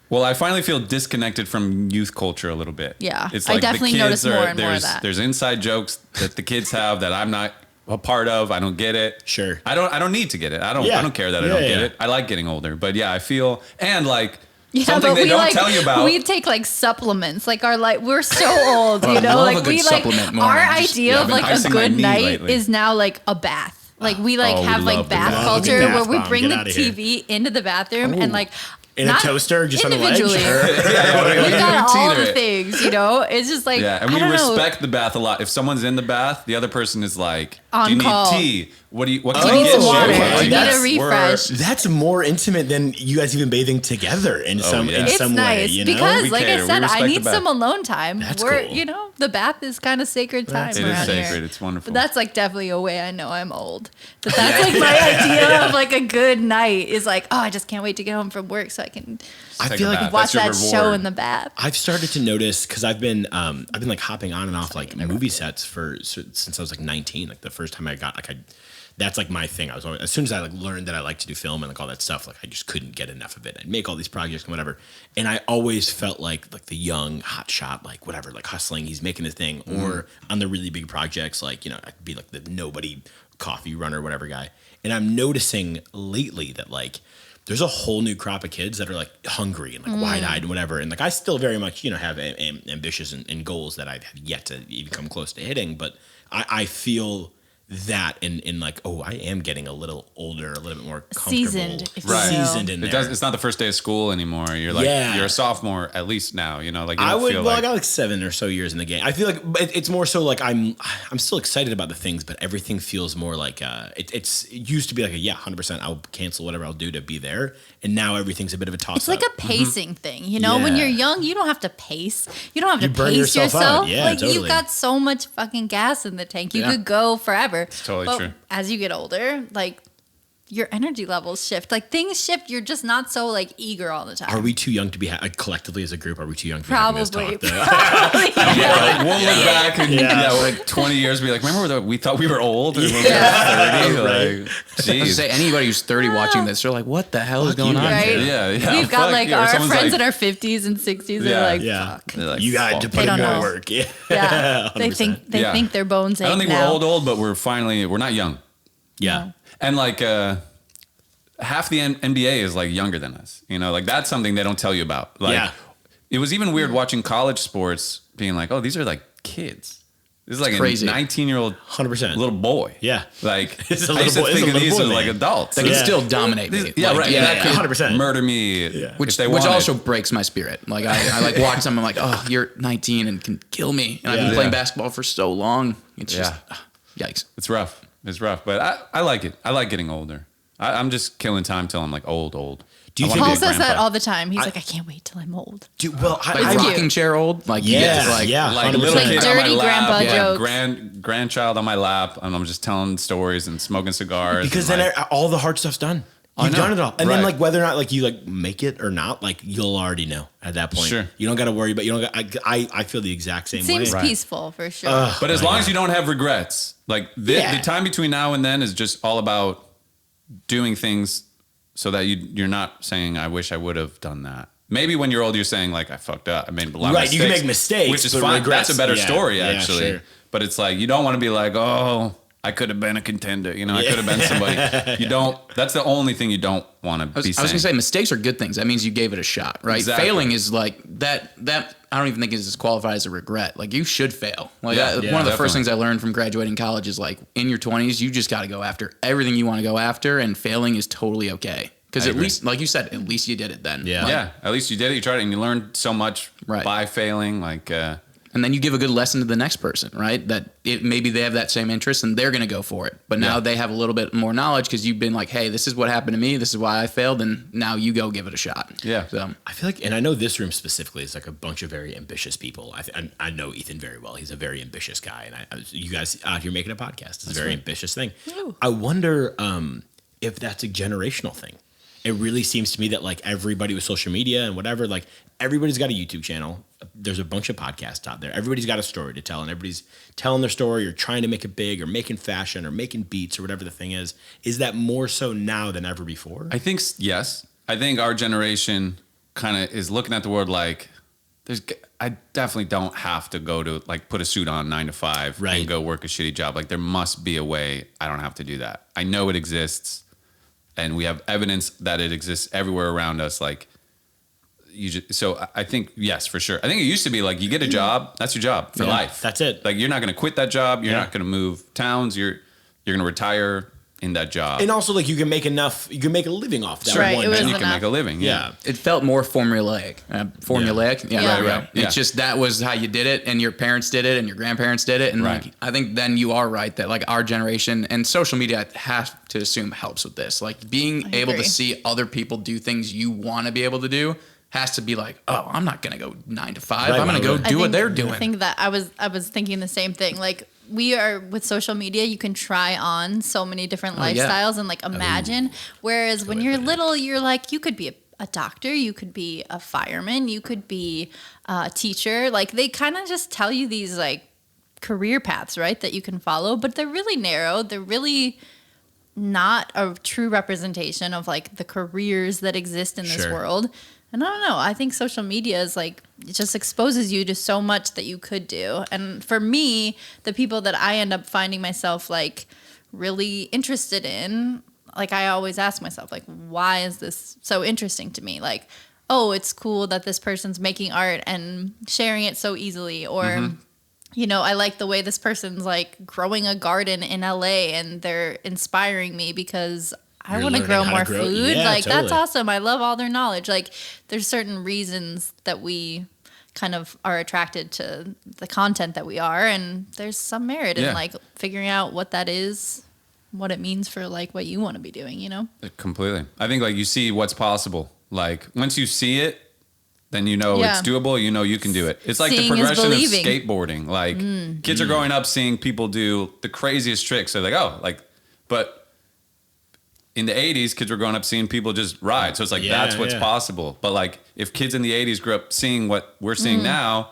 Well, I finally feel disconnected from youth culture a little bit. Yeah. It's I like definitely the kids notice more and more of that. There's inside jokes that the kids have that I'm not a part of. I don't get it. Sure. I don't need to get it. I don't care that I don't get it. I like getting older. But yeah, I feel, and like something they don't tell you about. We take like supplements, like we're so old, you know, love a like good we like supplement morning. our Just- idea I've of been like a icing my good knee night lately. is now like a bath. Like we like Oh, we have like love the bath bath. culture Bath where we bomb. bring Get the outta here. TV into the bathroom and like In a not toaster, just on the ledge? individually. Yeah, We've got all teeter the it. things, you know. It's just like Yeah, and I we don't know. respect the bath a lot. If someone's in the bath, the other person is like, On "Do you call. need tea? What can You I need get some you?" water. Like, You need that's- a refresh. That's more intimate than you guys even bathing together in some yeah. in It's some nice way, you know? because, We like care. I We said, I respect need the bath. some alone time. That's We're, cool. you know, the bath is kind of sacred time It around is sacred. here. It's wonderful. But that's like definitely a way I know I'm old. But that's like my idea of like a good night is like, oh, I just can't wait to get home from work so I can I Take feel a like bath. watch That's that your show reward. in the bath. I've started to notice because I've been like hopping on and off like movie sets since I was like 19. Like the first time I got that's like my thing. I was always, as soon as I like learned that I like to do film and like all that stuff, like I just couldn't get enough of it. I'd make all these projects and whatever, and I always felt like the young hot shot, like whatever, like hustling. He's making his thing, or on the really big projects, like you know, I'd be like the nobody coffee runner, whatever guy. And I'm noticing lately that like there's a whole new crop of kids that are like hungry and like wide-eyed and whatever. And like I still very much, you know, have ambitious and goals that I've yet to even come close to hitting. But I feel that in like, oh, I am getting a little older, a little bit more comfortable. Seasoned, if you will. Seasoned in there. It's not the first day of school anymore. You're like you're a sophomore at least now. You know, like you don't feel I got like 7 or so years in the game. I feel like it's more so like I'm still excited about the things, but everything feels more like it used to be like 100%. I'll cancel whatever I'll do to be there, and now everything's a bit of a toss. It's like a pacing thing, you know. Yeah. When you're young, you don't have to pace. You don't have You to burn pace yourself out. Yeah, like totally. you've got so much fucking gas in the tank. You Yeah. could go forever. It's totally But true. as you get older, like your energy levels shift. Like things shift. You're just not so like eager all the time. Are we too young to be collectively as a group? Are we too young to be having this Probably. talk? though? Probably. like, we'll look back and like 20 years, be like, remember we thought we were old and when we were 30? Like, I was geez. gonna say, anybody who's 30 watching this, they're like, what the hell is going on Right? here? Yeah. We've got fuck like you. Or our someone's friends like, in our 50s and 60s. Yeah. They're like, Yeah. fuck. they're like, You got to fuck. put They in don't more know. work. Yeah. Yeah. They 100%. think their bones ache I don't think now. we're old, but we're not young. Yeah. And like half the NBA is like younger than us. You know, like that's something they don't tell you about. Like Yeah. it was even weird watching college sports being like, oh, these are like kids. This is like crazy. A 19-year-old 100% little boy. Yeah. Like, It's a I used to little boy- think it's of a these little as boy, like man. adults. They can still dominate me. Yeah, right. Yeah, That could 100%. murder me Which if they wanted. also breaks my spirit. Like I like watch them. I'm like, oh, you're 19 and can kill me. And I've been playing basketball for so long. It's just yikes. It's rough. It's rough, but I like it. I like getting older. I'm just killing time till I'm like old. Do you I think- wanna Paul be a says that grandpa. all the time. He's like, I can't wait till I'm old. Dude, well, Like It's rocking cute. chair old. Like you Yes, get to, like yeah. Like 100%. little Like kid on my dirty lap, grandpa yeah, jokes. grandchild on my lap, and I'm just telling stories and smoking cigars. because and then like, all the hard stuff's done. I You've know. done it all, and then Right. like whether or not like you like make it or not, like you'll already know at that point. Sure. You don't got to worry about. You don't. I feel the exact same It seems way. peaceful for sure. but as long as you don't have regrets, like the time between now and then is just all about doing things so that you're not saying, I wish I would have done that. Maybe when you're old, you're saying like, I fucked up. I made a lot of Right, mistakes. you can make mistakes, which is but fine. regrets- That's a better yeah, story, yeah, actually. sure. But it's like, you don't want to be like, oh, I could have been a contender. You know, I could have been somebody. You don't, that's the only thing you don't want to be I was saying. gonna say mistakes are good things. That means you gave it a shot, right? Exactly. Failing is like that. I don't even think is qualified as a regret. Like you should fail. Like Yeah, one of the definitely. first things I learned from graduating college is like in your 20s, you just got to go after everything you want to go after, and failing is totally okay. Because I at agree. least, like you said, at least you did it then. Yeah. Like, Yeah, at least you did it. You tried it, and you learned so much Right. by failing. Like, And then you give a good lesson to the next person, right? That maybe they have that same interest and they're going to go for it. But now they have a little bit more knowledge because you've been like, hey, this is what happened to me. This is why I failed. And now you go give it a shot. Yeah. So, I feel like, and I know this room specifically is like a bunch of very ambitious people. I know Ethan very well. He's a very ambitious guy, and you guys out here making a podcast is a very ambitious thing. I wonder if that's a generational thing. It really seems to me that like everybody with social media and whatever, like everybody's got a YouTube channel. There's a bunch of podcasts out there. Everybody's got a story to tell, and everybody's telling their story or trying to make it big or making fashion or making beats or whatever the thing is. Is that more so now than ever before? I think yes. I think our generation kind of is looking at the world like I definitely don't have to go to like put a suit on 9 to 5 Right. and go work a shitty job. Like there must be a way I don't have to do that. I know it exists, and we have evidence that it exists everywhere around us. Like so I think yes, for sure. I think it used to be like you get a job, that's your job for life. That's it. Like you're not going to quit that job. You're not going to move towns. You're going to retire in that job. And also, like, you can make enough, you can make a living off that Right, one it was job. you can enough. make a living. Yeah. it felt more formulaic. Formulaic? Yeah, Yeah. right, Yeah. right. Yeah. It's just that was how you did it, and your parents did it, and your grandparents did it. And Right. like, I think then you are right that like our generation and social media, I have to assume, helps with this. Like being able agree. to see other people do things you want to be able to do has to be like, oh, I'm not going to go 9 to 5. Right, I'm going to right, go do what they're doing. I think that I was thinking the same thing. Like we are with social media, you can try on so many different Oh, yeah. lifestyles and like imagine. Whereas when you're little, you're like, you could be a doctor, you could be a fireman, you could be a teacher. Like they kind of just tell you these like career paths, right, that you can follow, but they're really narrow. They're really not a true representation of like the careers that exist in this Sure. world. And I don't know. I think social media is like, it just exposes you to so much that you could do. And for me, the people that I end up finding myself like really interested in, like I always ask myself, like, why is this so interesting to me? Like, oh, it's cool that this person's making art and sharing it so easily. Or, you know, I like the way this person's like growing a garden in LA and they're inspiring me because I You're want to learning grow how to more grow- food. Yeah, Like that's totally. awesome. I love all their knowledge. Like there's certain reasons that we kind of are attracted to the content that we are, and there's some merit Yeah. in like figuring out what that is, what it means for like what you want to be doing, you know? Completely. I think like you see what's possible. Like once you see it, then you know Yeah. it's doable. You know you can do it. It's like Seeing the is progression of believing. skateboarding. Like kids are growing up seeing people do the craziest tricks. They're like, oh, like, but in the 80s, kids were growing up seeing people just ride. So it's like, Yeah, that's what's yeah. possible. But like if kids in the 80s grew up seeing what we're seeing now,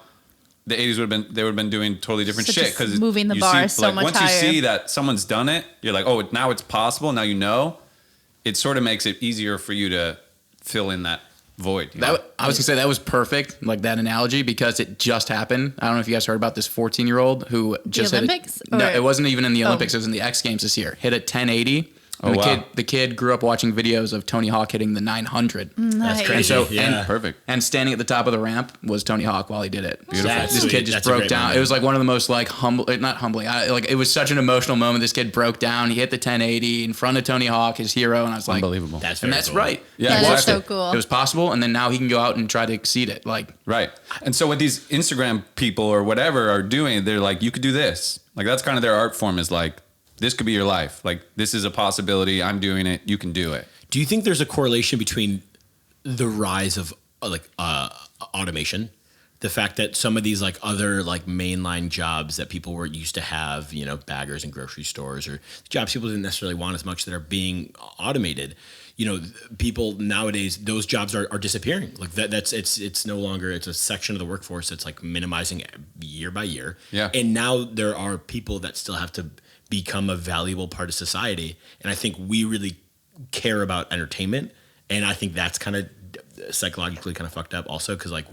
the 80s would have been doing totally different So shit. just moving the bar so much once higher. you see that someone's done it, you're like, oh, now it's possible. Now you know. It sort of makes it easier for you to fill in that void. You know? I was gonna say that was perfect, like that analogy, because it just happened. I don't know if you guys heard about this 14-year-old who just Olympics? No, Or- it wasn't even in the Oh. Olympics. It was in the X Games this year. Hit a 1080 And the kid grew up watching videos of Tony Hawk hitting the 900. Nice. That's crazy. And Perfect. And standing at the top of the ramp was Tony Hawk while he did it. Beautiful. This kid just broke down. It was like one of the most like not humbling. It was such an emotional moment. This kid broke down. He hit the 1080 in front of Tony Hawk, his hero, and I was like, unbelievable. That's cool. right. Yeah, That is so cool. It was possible, and then now he can go out and try to exceed it. Like, right. And so what these Instagram people or whatever are doing, they're like, you could do this. Like that's kind of their art form is like, this could be your life. Like this is a possibility. I'm doing it. You can do it. Do you think there's a correlation between the rise of automation, the fact that some of these like other like mainline jobs that people were used to have, you know, baggers in grocery stores or jobs people didn't necessarily want as much that are being automated? You know, people nowadays, those jobs are disappearing. Like it's no longer, it's a section of the workforce that's like minimizing year by year. Yeah. And now there are people that still have to become a valuable part of society. And I think we really care about entertainment. And I think that's kind of psychologically kind of fucked up also because like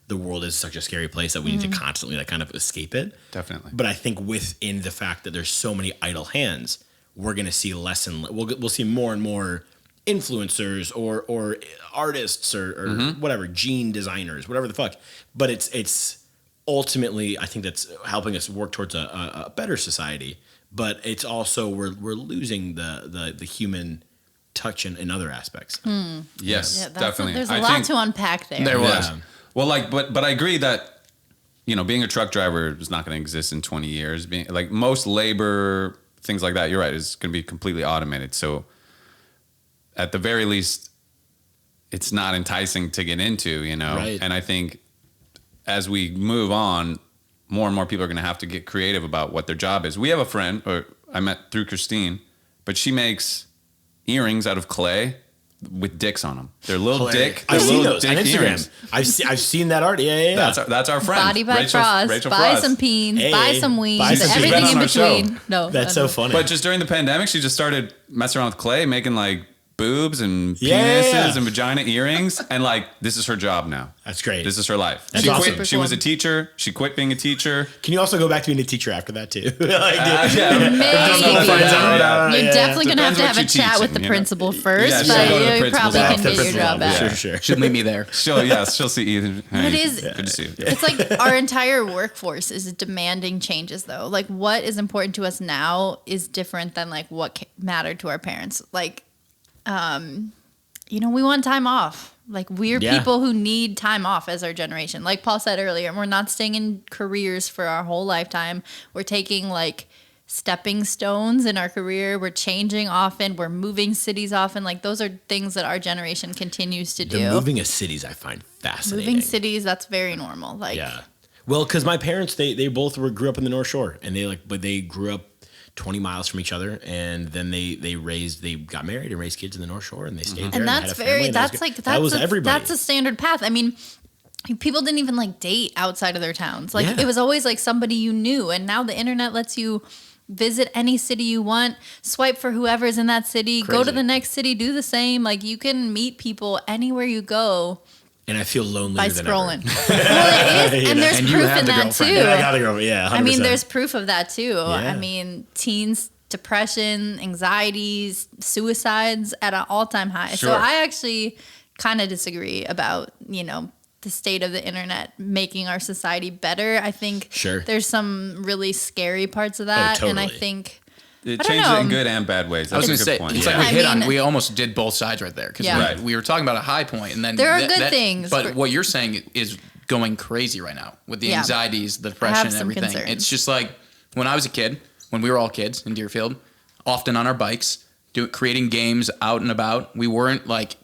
the world is such a scary place that we need to constantly like kind of escape it. Definitely. But I think within the fact that there's so many idle hands, we're going to see less and we'll see more and more influencers or artists or whatever, gene designers, whatever the fuck. But it's ultimately, I think that's helping us work towards a better society. But it's also we're losing the human touch in other aspects. Yes, Yeah, definitely. There's a lot to unpack there. there was. Yeah. Well, like, but I agree that, you know, being a truck driver is not going to exist in 20 years. Being like most labor, things like that, you're right, is going to be completely automated. So at the very least, it's not enticing to get into, you know? Right. And I think as we move on, more and more people are going to have to get creative about what their job is. We have a friend, or I met through Christine, but she makes earrings out of clay with dicks on them. They're little dick. I've seen little those on dick Instagram. earrings. I've seen that art. Yeah. That's our friend. Body by Frost. Rachel Buy Frost. some peens. Hey, buy some weeds. buy some Everything peens. in She's been on our between. No, That's so funny. But just during the pandemic, she just started messing around with clay, making like boobs and penises Yeah. and vagina earrings, and like this is her job now. That's great. This is her life. That's She awesome. quit. Super She cool. was a teacher. She quit being a teacher. Can you also go back to being a teacher after that too? Maybe. Yeah. You're definitely going to have Depends to what have a you're chat with teaching, the you know? principal first, Yeah, she'll go to the but you principal's probably can office. get your Principal job back. Yeah. Sure. Should meet me there. She'll see Ethan. Hey, It is- good to see you. It's like our entire workforce is demanding changes, though. Like, what is important to us now is different than like what mattered to our parents. Like, you know, we want time off. Like, we're people who need time off as our generation. Like Paul said earlier, we're not staying in careers for our whole lifetime. We're taking like stepping stones in our career. We're changing often. We're moving cities often. Like, those are things that our generation continues to do. The moving of cities I find fascinating. Moving cities, that's very normal. Like, Yeah. Well, because my parents, they both grew up in the North Shore, and they grew up 20 miles from each other, and then they got married and raised kids in the North Shore, and they stayed there. and had that's a family, very and that was everybody. that's a standard path. I mean, people didn't even like date outside of their towns. Like, Yeah. it was always like somebody you knew, and now the internet lets you visit any city you want, swipe for whoever's in that city, go to Crazy. the next city, do the same. Like, you can meet people anywhere you go And I feel lonelier by than scrolling. ever. Well, it is, and there's And you proof have in the that girlfriend. too. And I gotta go. Yeah, 100%. I mean, there's proof of that too. Yeah. I mean, teens, depression, anxieties, suicides at an all-time high. So Sure. I actually kind of disagree about, you know, the state of the internet making our society better. I think Sure. there's some really scary parts of that. And I totally. think, It I don't changes it in know. good and bad ways. I was That's going a to good say, point. it's Yeah. like we I mean- we almost did both sides right there. Because Yeah. Right. we were talking about a high point, and then There are good things But for- what you're saying is going crazy right now with the Yeah. anxieties, the I depression, have and some everything. concerns. It's just like when I was a kid, when we were all kids in Deerfield, often on our bikes, creating games out and about. We weren't like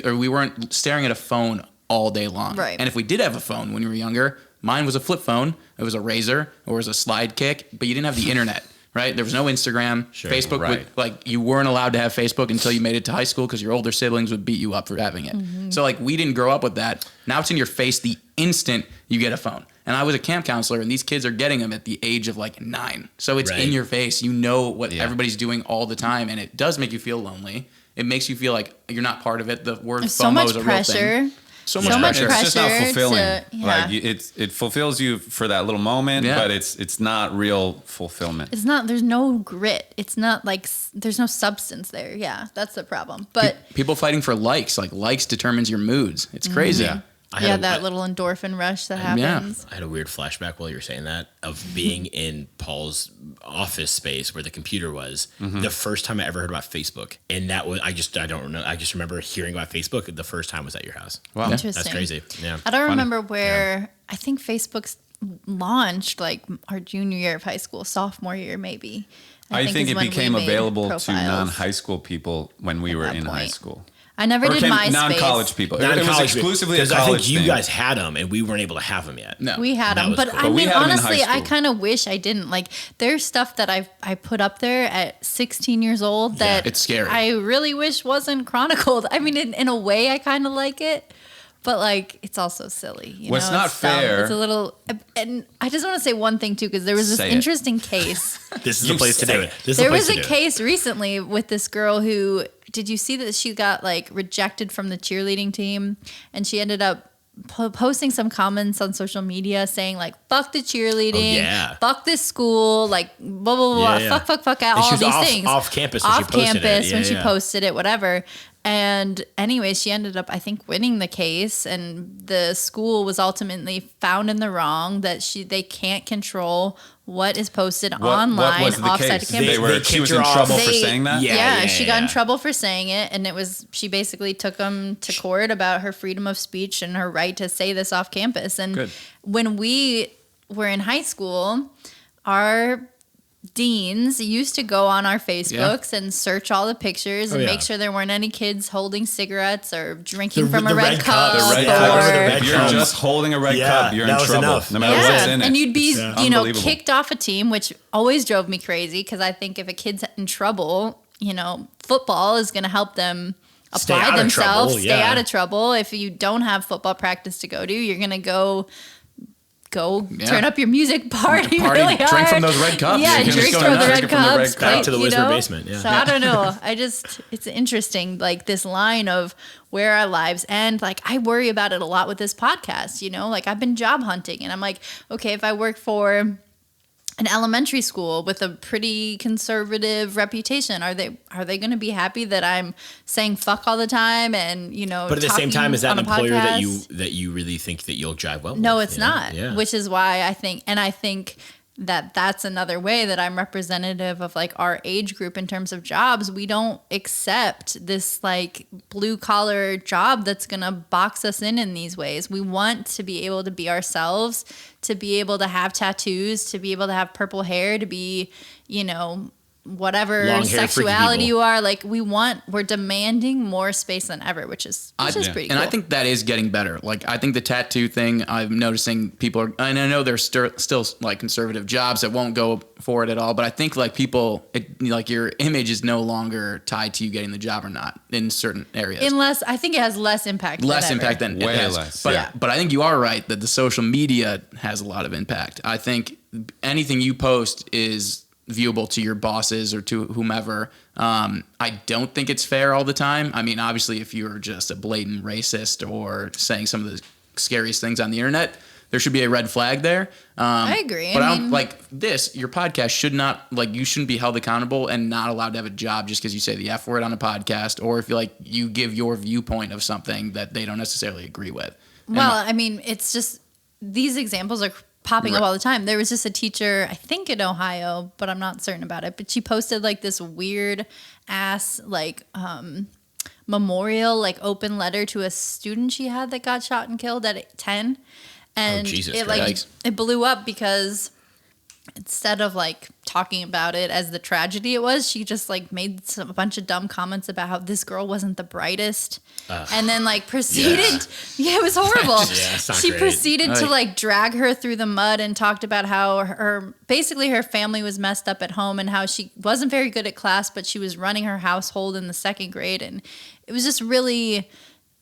we weren't staring at a phone all day long. Right. And if we did have a phone when we were younger, mine was a flip phone. It was a Razor or it was a slide kick, but you didn't have the internet. Right? There was no Instagram. Sure, Facebook right. you weren't allowed to have Facebook until you made it to high school because your older siblings would beat you up for having it. Mm-hmm. So like we didn't grow up with that. Now it's in your face the instant you get a phone. And I was a camp counselor, and these kids are getting them at the age of like 9. So it's Right. in your face. You know what Yeah. everybody's doing all the time, and it does make you feel lonely. It makes you feel like you're not part of it. The word there's FOMO so much is a real pressure. thing. So much pressure. It's just not fulfilling. Yeah. Like it fulfills you for that little moment, but it's not real fulfillment. It's not. There's no grit. It's not like there's no substance there. Yeah, that's the problem. But people fighting for likes, like likes determines your moods. It's crazy. Yeah. That little endorphin rush that happens. I had a weird flashback while you were saying that of being in Paul's office space where the computer was the first time I ever heard about Facebook. And that was, I don't know. I just remember hearing about Facebook the first time was at your house. Wow. Interesting. That's crazy. Yeah. I don't remember where, I think Facebook's launched like our junior year of high school, sophomore year maybe. I think it became available to non-high school people when we were in high school. I never did MySpace. Non-college people. It was exclusively a college I think you thing. guys had them, and we weren't able to have them yet. No, we had them, but cool. I mean, honestly, I I kind of wish I didn't. Like, there's stuff that I put up there at 16 years old that it's scary. I really wish wasn't chronicled. I mean, in a way, I kind of like it, but like, it's also silly. It's not fair. It's a little, and I just want to say one thing too, because there was this interesting case. This is the place to do it. There was a case recently with this girl who. Did you see that she got like rejected from the cheerleading team, and she ended up posting some comments on social media saying like "fuck the cheerleading, fuck this school, like blah blah blah, fuck out, all these things off campus when she posted it, whatever." And anyway, she ended up, I think, winning the case, and the school was ultimately found in the wrong that they can't control what is posted online offsite of campus. She was in trouble for saying that? Yeah, she got in trouble for saying it, and she basically took them to court about her freedom of speech and her right to say this off campus. And when we were in high school, our deans used to go on our Facebooks and search all the pictures and make sure there weren't any kids holding cigarettes or drinking from a red cup. If you're just holding a red cup, you're in trouble, no matter what's in it. And you'd be, kicked off a team, which always drove me crazy because I think if a kid's in trouble, football is going to help them apply themselves, stay out of trouble. If you don't have football practice to go to, you're going to go turn up your music, party really hard. Drink from those red cups. Yeah, drink from the red cups. Back to the Whisper basement. Yeah. So I don't know. It's interesting, like this line of where our lives end. Like I worry about it a lot with this podcast, like I've been job hunting and I'm like, okay, if I work for an elementary school with a pretty conservative reputation, are they going to be happy that I'm saying fuck all the time and But at the same time, is that an employer that you really think that you'll jive well with? No, it's not. Yeah. Which is why I think that that's another way that I'm representative of like our age group in terms of jobs. We don't accept this like blue collar job that's going to box us in these ways. We want to be able to be ourselves, to be able to have tattoos, to be able to have purple hair, to be, whatever sexuality you are, like we're demanding more space than ever, which is pretty cool. And I think that is getting better. Like I think the tattoo thing, I'm noticing people are, and I know there's still like conservative jobs that won't go for it at all, but I think like like your image is no longer tied to you getting the job or not in certain areas. Unless I think it has less impact. Than way it has. less. But I think you are right that the social media has a lot of impact. I think anything you post is viewable to your bosses or to whomever. I don't think it's fair all the time. I mean, obviously, if you're just a blatant racist or saying some of the scariest things on the internet, there should be a red flag there. I agree. But I don't like this. Your podcast should not, like, you shouldn't be held accountable and not allowed to have a job just because you say the F word on a podcast, or if you give your viewpoint of something that they don't necessarily agree with. I mean, it's just these examples are popping up all the time. There was just a teacher, I think in Ohio, but I'm not certain about it, but she posted like this weird ass like memorial, like open letter to a student she had that got shot and killed at 10. And it blew up because instead of like talking about it as the tragedy it was, she just like made a bunch of dumb comments about how this girl wasn't the brightest, and then like proceeded. It was horrible. She proceeded to like drag her through the mud and talked about how her family was messed up at home and how she wasn't very good at class, but she was running her household in the second grade, and it was just really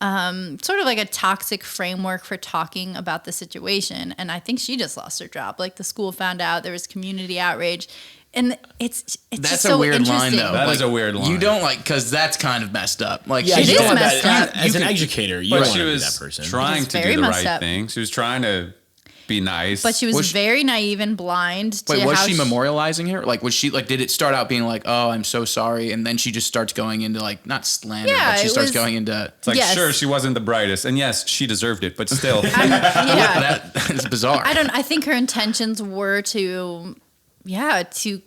sort of like a toxic framework for talking about the situation. And I think she just lost her job. Like the school found out, there was community outrage. And it's that's just a so weird line, interesting. though. That like, is a weird line. You don't like because that's kind of messed up. Like, Yeah, It you is don't want messed that. up. As an educator, you But don't she want to be was that person. trying It's to very do the messed right up. thing. She was trying to be nice. But she was very naive and blind to wait, was how she memorializing her? Like, was she like? Did it start out being like, "Oh, I'm so sorry," and then she just starts going into like not slander, Yeah, but she it starts was- going into. it's like, Yes. sure, she wasn't the brightest. And yes, she deserved it, but still. Yeah. That is bizarre. I think her intentions were to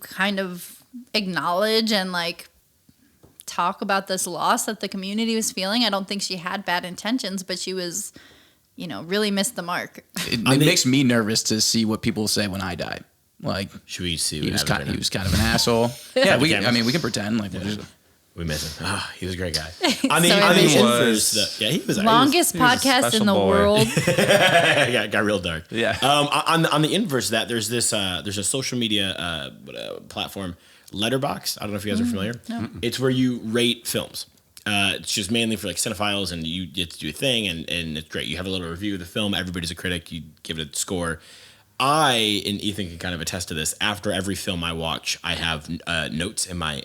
kind of acknowledge and like talk about this loss that the community was feeling. I don't think she had bad intentions, but she was, really missed the mark. It makes me nervous to see what people say when I die. Like, Should we see? he was kind of an asshole. Yeah, we can pretend like we'll just. We miss him. Oh, he was a great guy. So On the ambitious. inverse, he was Longest he was a podcast special in the boy. world. got real dark. Yeah. On the inverse of that, there's this there's a social media platform, Letterbox. I don't know if you guys are familiar. No. It's where you rate films. It's just mainly for like cinephiles, and you get to do a thing, and it's great. You have a little review of the film. Everybody's a critic. You give it a score. I and Ethan can kind of attest to this. After every film I watch, I have notes in my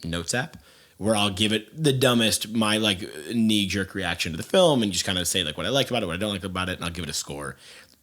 notes app where I'll give it the dumbest, my like knee jerk reaction to the film, and just kind of say like what I liked about it, what I don't like about it, and I'll give it a score.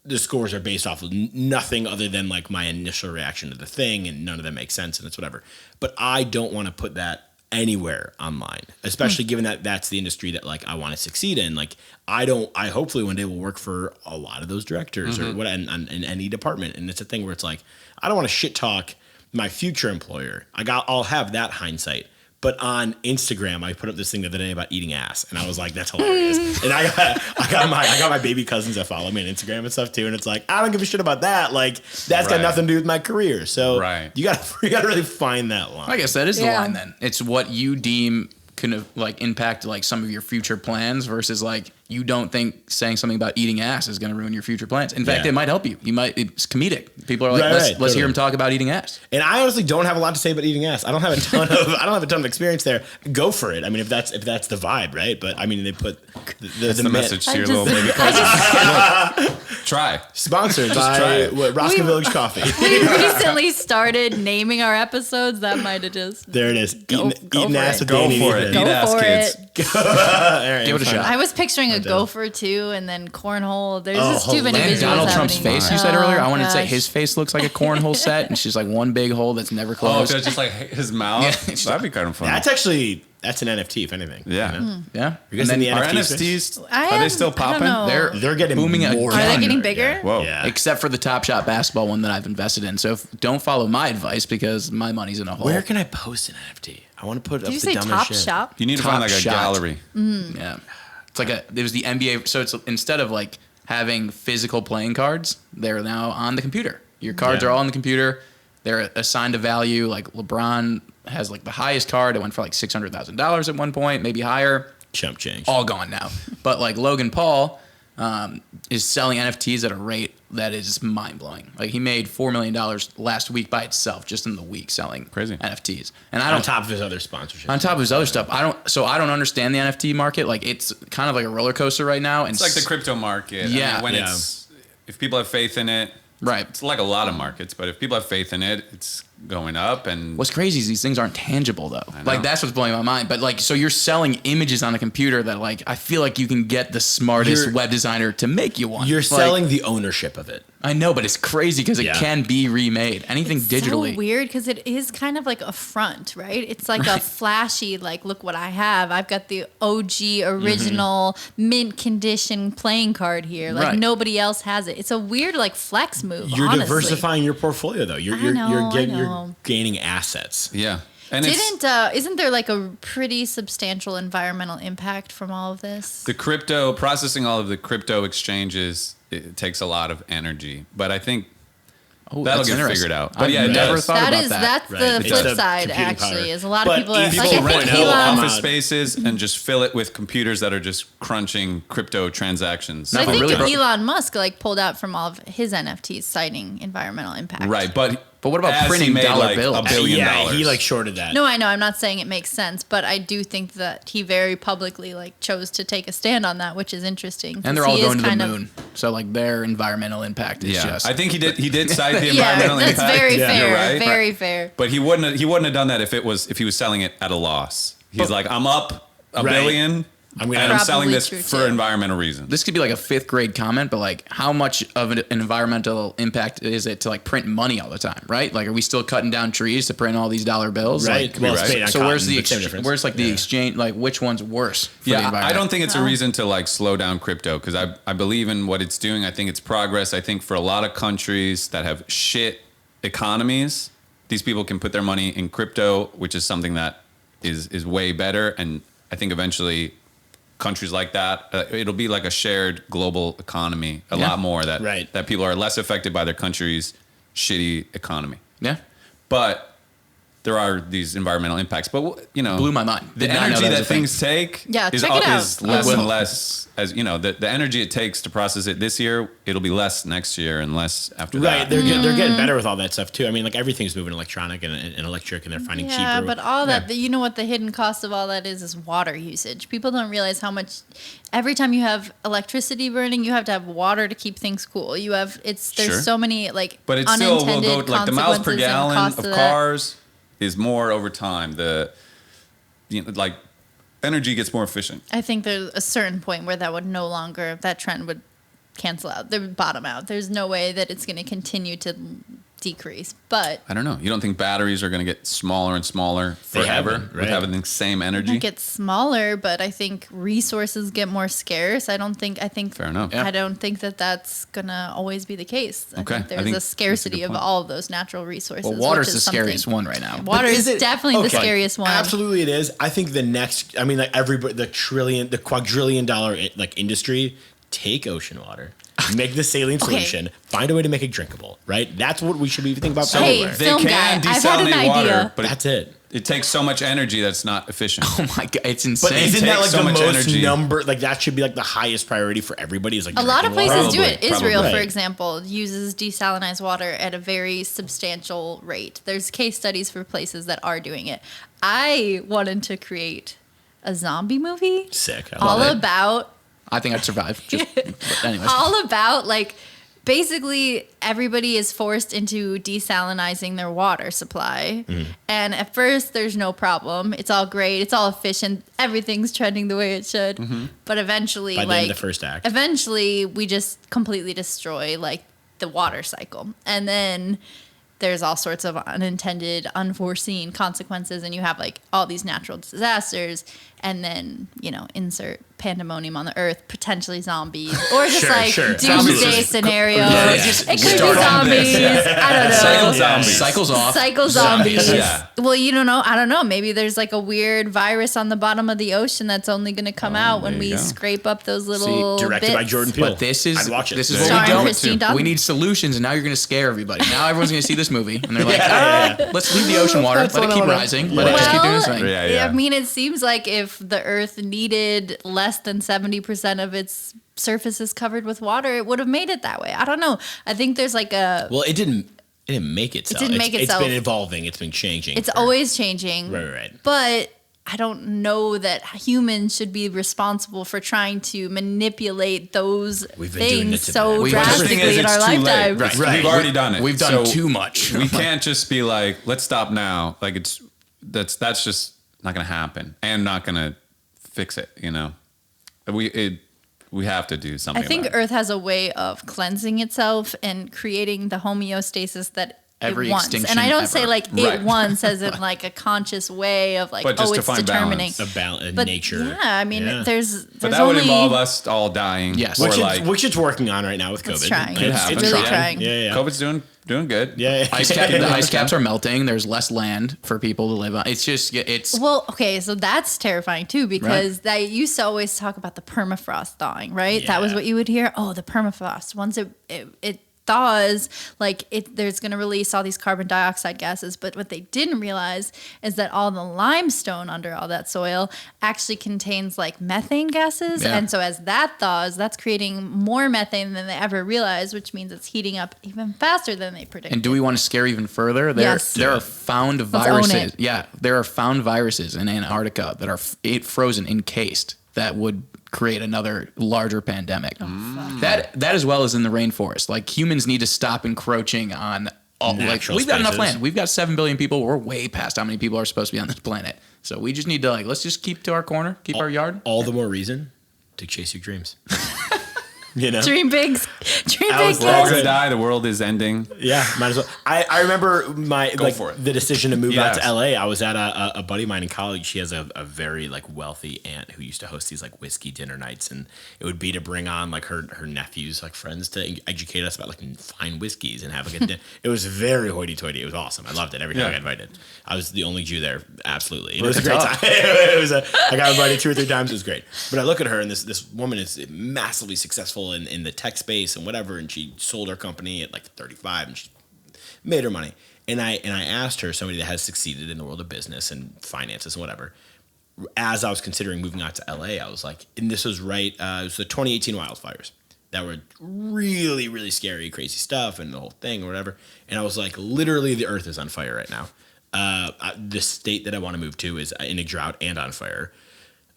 The scores are based off of nothing other than like my initial reaction to the thing, and none of them make sense, and it's whatever. But I don't want to put that anywhere online, especially given that that's the industry that like I want to succeed in. Like I hopefully one day will work for a lot of those directors or what in any department, and it's a thing where it's like I don't want to shit talk my future employer. I'll have that hindsight. But on Instagram, I put up this thing the other day about eating ass, and I was like, "That's hilarious." And I got my baby cousins that follow me on Instagram and stuff too, and it's like, I don't give a shit about that. Like that's got Right. nothing to do with my career. So Right. you gotta really find that line. I guess that is the Yeah. line then. It's what you deem can like impact like some of your future plans versus like you don't think saying something about eating ass is going to ruin your future plans. In fact, Yeah. it might help you. It's comedic. People are like, Right, let's totally. hear him talk about eating ass. And I honestly don't have a lot to say about eating ass. I don't have a ton of experience there. Go for it. I mean, if that's the vibe, right? But I mean, they put That's the message to your I little just- baby I cousin. Try. Sponsored try by it. Roscoe We- Village Coffee. We recently started naming our episodes. That might have just. There it is. Go Eating for ass it. with Go Danny for and it. Ethan. Eat Go ass, for kids. it. All right, Give it a fine. shot. I was picturing a gopher too, and then cornhole. There's Oh, just too many hilarious. visuals Donald Trump's happening. face you said earlier. I wanted to say gosh. his face looks like a cornhole set, and she's like one big hole that's never Oh, closed. so it's just like his mouth? Yeah. That'd be kind of fun. That's an NFT, if anything. Yeah. You know? yeah. You guys And in then the Are NFTs? NFTs, I are they have- still I don't popping? know. They're getting Booming more. again. Are they getting Yeah. bigger? Whoa. Yeah. except for the Top Shot basketball one that I've invested in. So don't follow my advice because my money's in a hole. Where can I post an NFT? I want to put up Did you the say dumbest Top shit. Shop? You need to Top find like a shot. gallery. Yeah. It's like it was the NBA. So it's instead of like having physical playing cards, they're now on the computer. Your cards Yeah. are all on the computer. They're assigned a value. Like LeBron has like the highest card. It went for like $600,000 at one point, maybe higher. Chump change. All gone now. But like Logan Paul is selling NFTs at a rate that is mind blowing. Like he made $4 million last week by itself, just in the week selling Crazy. NFTs. And I On don't top of his other sponsorships. on top of his other stuff. I don't understand the NFT market. Like it's kind of like a roller coaster right now. And It's like the crypto market. Yeah. I mean, when Yeah. if people have faith in it, right. it's like a lot of markets, but if people have faith in it, it's going up. And What's crazy is these things aren't tangible though. know. Like that's what's blowing my mind. But like, so you're selling images on a computer that like I feel like you can get the smartest You're- web designer to make you one. You're Like, selling the ownership of it. I know, but it's crazy because it Yeah. can be remade. Anything It's digitally. so weird because it is kind of like a front, right? It's like a flashy, like, look what I have. I've got the OG original mint condition playing card here. Like Right. nobody else has it. It's a weird like flex move. You're honestly. diversifying your portfolio, though. You're I you're know. gaining assets. yeah. And it's Isn't there like a pretty substantial environmental impact from all of this? the crypto, processing all of the crypto exchanges, it takes a lot of energy. But I think Oh, that'll that's get interesting. figured out. But I've yeah, never does. thought That about is that. that's Right. the It's flip the side. computing Actually, power. is a lot But of people are even like People I rent think whole Elon. office spaces and just fill it with computers that are just crunching crypto transactions. But I think really, bro. Elon Musk like pulled out from all of his NFTs citing environmental impact. Right, but what about as he printing made, dollar like, bills? $1 billion? Yeah, he like shorted that. No, I know. I'm not saying it makes sense, but I do think that he very publicly like chose to take a stand on that, which is interesting. And they're 'cause all he is going to the kind of- moon. So like their environmental impact is just. I think he did cite the environmental impact. That's very fair. Right. Very fair. But he wouldn't have done that if he was selling it at a loss. He's like, I'm up $1 billion. I'm selling this for environmental reasons. This could be like a 5th grade comment, but like how much of an environmental impact is it to like print money all the time, right? Like, are we still cutting down trees to print all these dollar bills? Right. Like, Well, so where's the exchange? Like, which one's worse for the environment? I don't think it's a reason to like slow down crypto because I believe in what it's doing. I think it's progress. I think for a lot of countries that have shit economies, these people can put their money in crypto, which is something that is way better. And I think eventually countries like that, it'll be like a shared global economy a lot more that people are less affected by their country's shitty economy. Yeah. But there are these environmental impacts. But, you know, blew my mind. The energy that things take is less and less. As you know, the energy it takes to process it this year, it'll be less next year and less after that. Right. They're getting better with all that stuff too. I mean, like everything's moving electronic and electric, and they're finding cheaper. Yeah, but all that, you know what the hidden cost of all that is water usage. People don't realize how much, every time you have electricity burning, you have to have water to keep things cool. There's so many like but it still will go, like the miles per gallon of cars is more over time. Like energy gets more efficient. I think there's a certain point where that trend would cancel out. They would bottom out. There's no way that it's going to continue to decrease. But I don't know. You don't think batteries are going to get smaller and smaller forever with having the same energy? It gets smaller, but I think resources get more scarce. I think fair enough. I don't think that that's going to always be the case. I think there's a scarcity of all of those natural resources. Well, water's the scariest one right now. Water is definitely the scariest one. Absolutely it is. I think the next, I mean, like the quadrillion dollar like industry, take ocean water. Make the saline solution. Find a way to make it drinkable, right? That's what we should be thinking about. So they can desalinate water, but that's it. It takes so much energy that's not efficient. Oh my god, it's insane. But isn't that like the most number? Like that should be like the highest priority for everybody. Is like a lot of places do it. Israel, for example, uses desalinized water at a very substantial rate. There's case studies for places that are doing it. I wanted to create a zombie movie. Sick. I think I'd survive. Anyways. All about like basically everybody is forced into desalinizing their water supply. And at first there's no problem. It's all great. It's all efficient. Everything's trending the way it should. But eventually, by the end of the first act, we just completely destroy like the water cycle. And then there's all sorts of unintended, unforeseen consequences, and you have like all these natural disasters, and then, you know, insert pandemonium on the earth, potentially zombies, or just doomsday scenario. It could be zombies. I don't know. Cycle zombies. Well, you don't know. I don't know. Maybe there's like a weird virus on the bottom of the ocean that's only going to come out when we scrape up those little directed bits. by Jordan Peele. But this is what we don't. We need solutions, and now you're going to scare everybody. Now everyone's going to see this movie, and they're like, let's leave the ocean water, let it keep rising, let it just keep doing its thing. I mean, it seems like if the Earth needed less than 70% of its surface is covered with water, it would have made it that way. I don't know. I think there's like a... Well, it didn't make itself. It didn't make itself. It's been evolving. It's been changing. It's always changing. Right. But I don't know that humans should be responsible for trying to manipulate those things so drastically in our lifetime. Right. We've already done it. We've done too much. We can't just be like, let's stop now. Like that's just not going to happen and not going to fix it, you know. We have to do something. I think Earth has a way of cleansing itself and creating the homeostasis that every it wants. And I don't say like it wants as in like a conscious way of like, it's determining nature. Yeah, I mean, there's but that would involve us all dying. Yes, which it's working on right now with COVID. It's trying. It's really trying. Yeah. COVID's doing good. Yeah. The ice caps are melting. There's less land for people to live on. Well, okay, so that's terrifying too, because they used to always talk about the permafrost thawing, right? Yeah. That was what you would hear. Oh, the permafrost. Once it thaws, there's going to release all these carbon dioxide gases. But what they didn't realize is that all the limestone under all that soil actually contains like methane gases. Yeah. And so as that thaws, that's creating more methane than they ever realized, which means it's heating up even faster than they predicted. And do we want to scare even further? There are found viruses. Yeah, there are found viruses in Antarctica that are frozen, encased, that would create another larger pandemic. That as well as in the rainforest. Like humans need to stop encroaching on we've got enough land. We've got 7 billion people. We're way past how many people are supposed to be on this planet. So we just need to let's just keep to our corner, keep our yard. All the more reason to chase your dreams. You know? Dream big. Dream big. We're all gonna die. The world is ending. Yeah, might as well. I remember the decision to move out to LA. I was at a buddy of mine in college. She has a very like wealthy aunt who used to host these like whiskey dinner nights, and it would be to bring on like her nephews, like friends, to educate us about like fine whiskeys and have like a dinner. It was very hoity-toity. It was awesome. I loved it. Every time I got invited, I was the only Jew there. Absolutely, it was a great time. I got invited 2 or 3 times. It was great. But I look at her, and this woman is massively successful in the tech space and whatever, and she sold her company at like 35 and she made her money. And I asked her, somebody that has succeeded in the world of business and finances and whatever, as I was considering moving out to LA, I was like, and this was right, it was the 2018 wildfires that were really, really scary, crazy stuff and the whole thing or whatever. And I was like, literally the earth is on fire right now. The state that I want to move to is in a drought and on fire.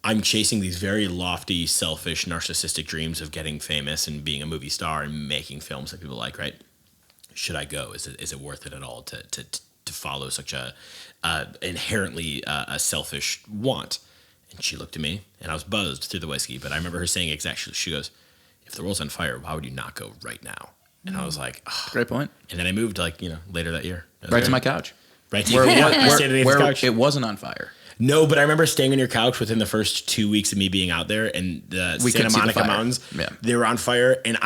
I'm chasing these very lofty, selfish, narcissistic dreams of getting famous and being a movie star and making films that people like, right? Should I go? Is it worth it at all to follow such a inherently a selfish want? And she looked at me, and I was buzzed through the whiskey, but I remember her saying exactly, she goes, if the world's on fire, why would you not go right now? And I was like, oh. Great point. And then I moved later that year. Right to my couch. Right to your couch. It wasn't on fire. No, but I remember staying on your couch within the first 2 weeks of me being out there, and the Santa Monica Mountains, they were on fire, and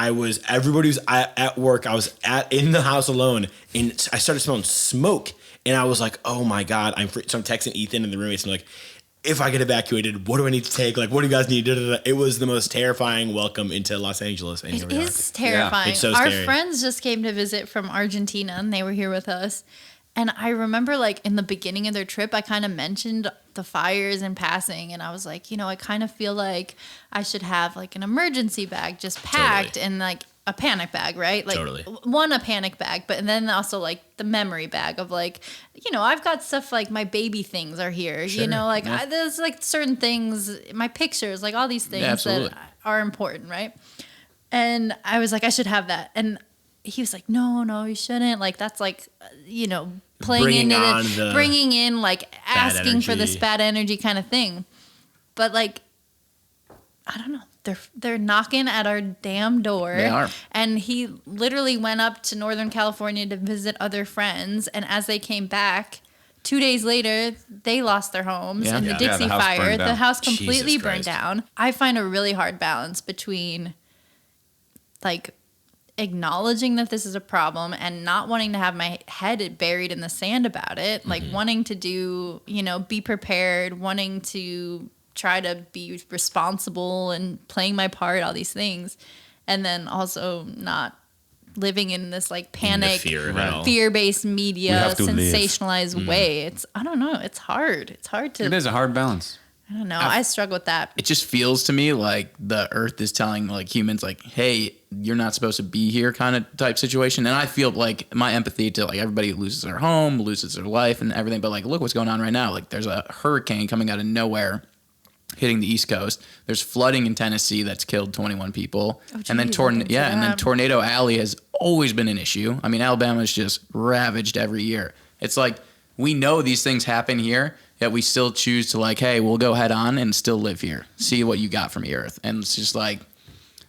everybody was at work. I was in the house alone, and I started smelling smoke, and I was like, oh my God, so I'm texting Ethan and the roommates, and I'm like, if I get evacuated, what do I need to take? Like, what do you guys need? It was the most terrifying welcome into Los Angeles. And it is terrifying. Yeah. It's so Our scary. friends just came to visit from Argentina, and they were here with us. And I remember, like, in the beginning of their trip, I kind of mentioned the fires in passing. And I was like, I kind of feel like I should have, like, an emergency bag just packed and, like, a panic bag, right? Like, a panic bag, but then also, like, the memory bag of, like, I've got stuff, like, my baby things are here. Sure. There's, like, certain things, my pictures, like, all these things that are important, right? And I was like, I should have that. And he was like, no, you shouldn't. Like, that's like, playing bringing in, like, asking for this bad energy kind of thing. But, like, I don't know. They're knocking at our damn door. They are. And he literally went up to Northern California to visit other friends. And as they came back, 2 days later, they lost their homes in the Dixie Fire. The house completely burned down. I find a really hard balance between, like, acknowledging that this is a problem and not wanting to have my head buried in the sand about it, like wanting to do, be prepared, wanting to try to be responsible and playing my part, all these things, and then also not living in this like panic, fear-based media, sensationalized way. It's, I don't know, it's hard. It's hard to. It is a hard balance. I don't know. I struggle with that. It just feels to me like the earth is telling like humans like, hey, you're not supposed to be here kind of type situation. And I feel like my empathy to like everybody loses their home, loses their life and everything. But like, look what's going on right now. Like there's a hurricane coming out of nowhere hitting the East Coast. There's flooding in Tennessee that's killed 21 people. Oh, geez, and then Tornado Alley has always been an issue. I mean, Alabama's just ravaged every year. It's like we know these things happen here, yet we still choose to like, hey, we'll go head on and still live here. See what you got from the earth. And it's just like,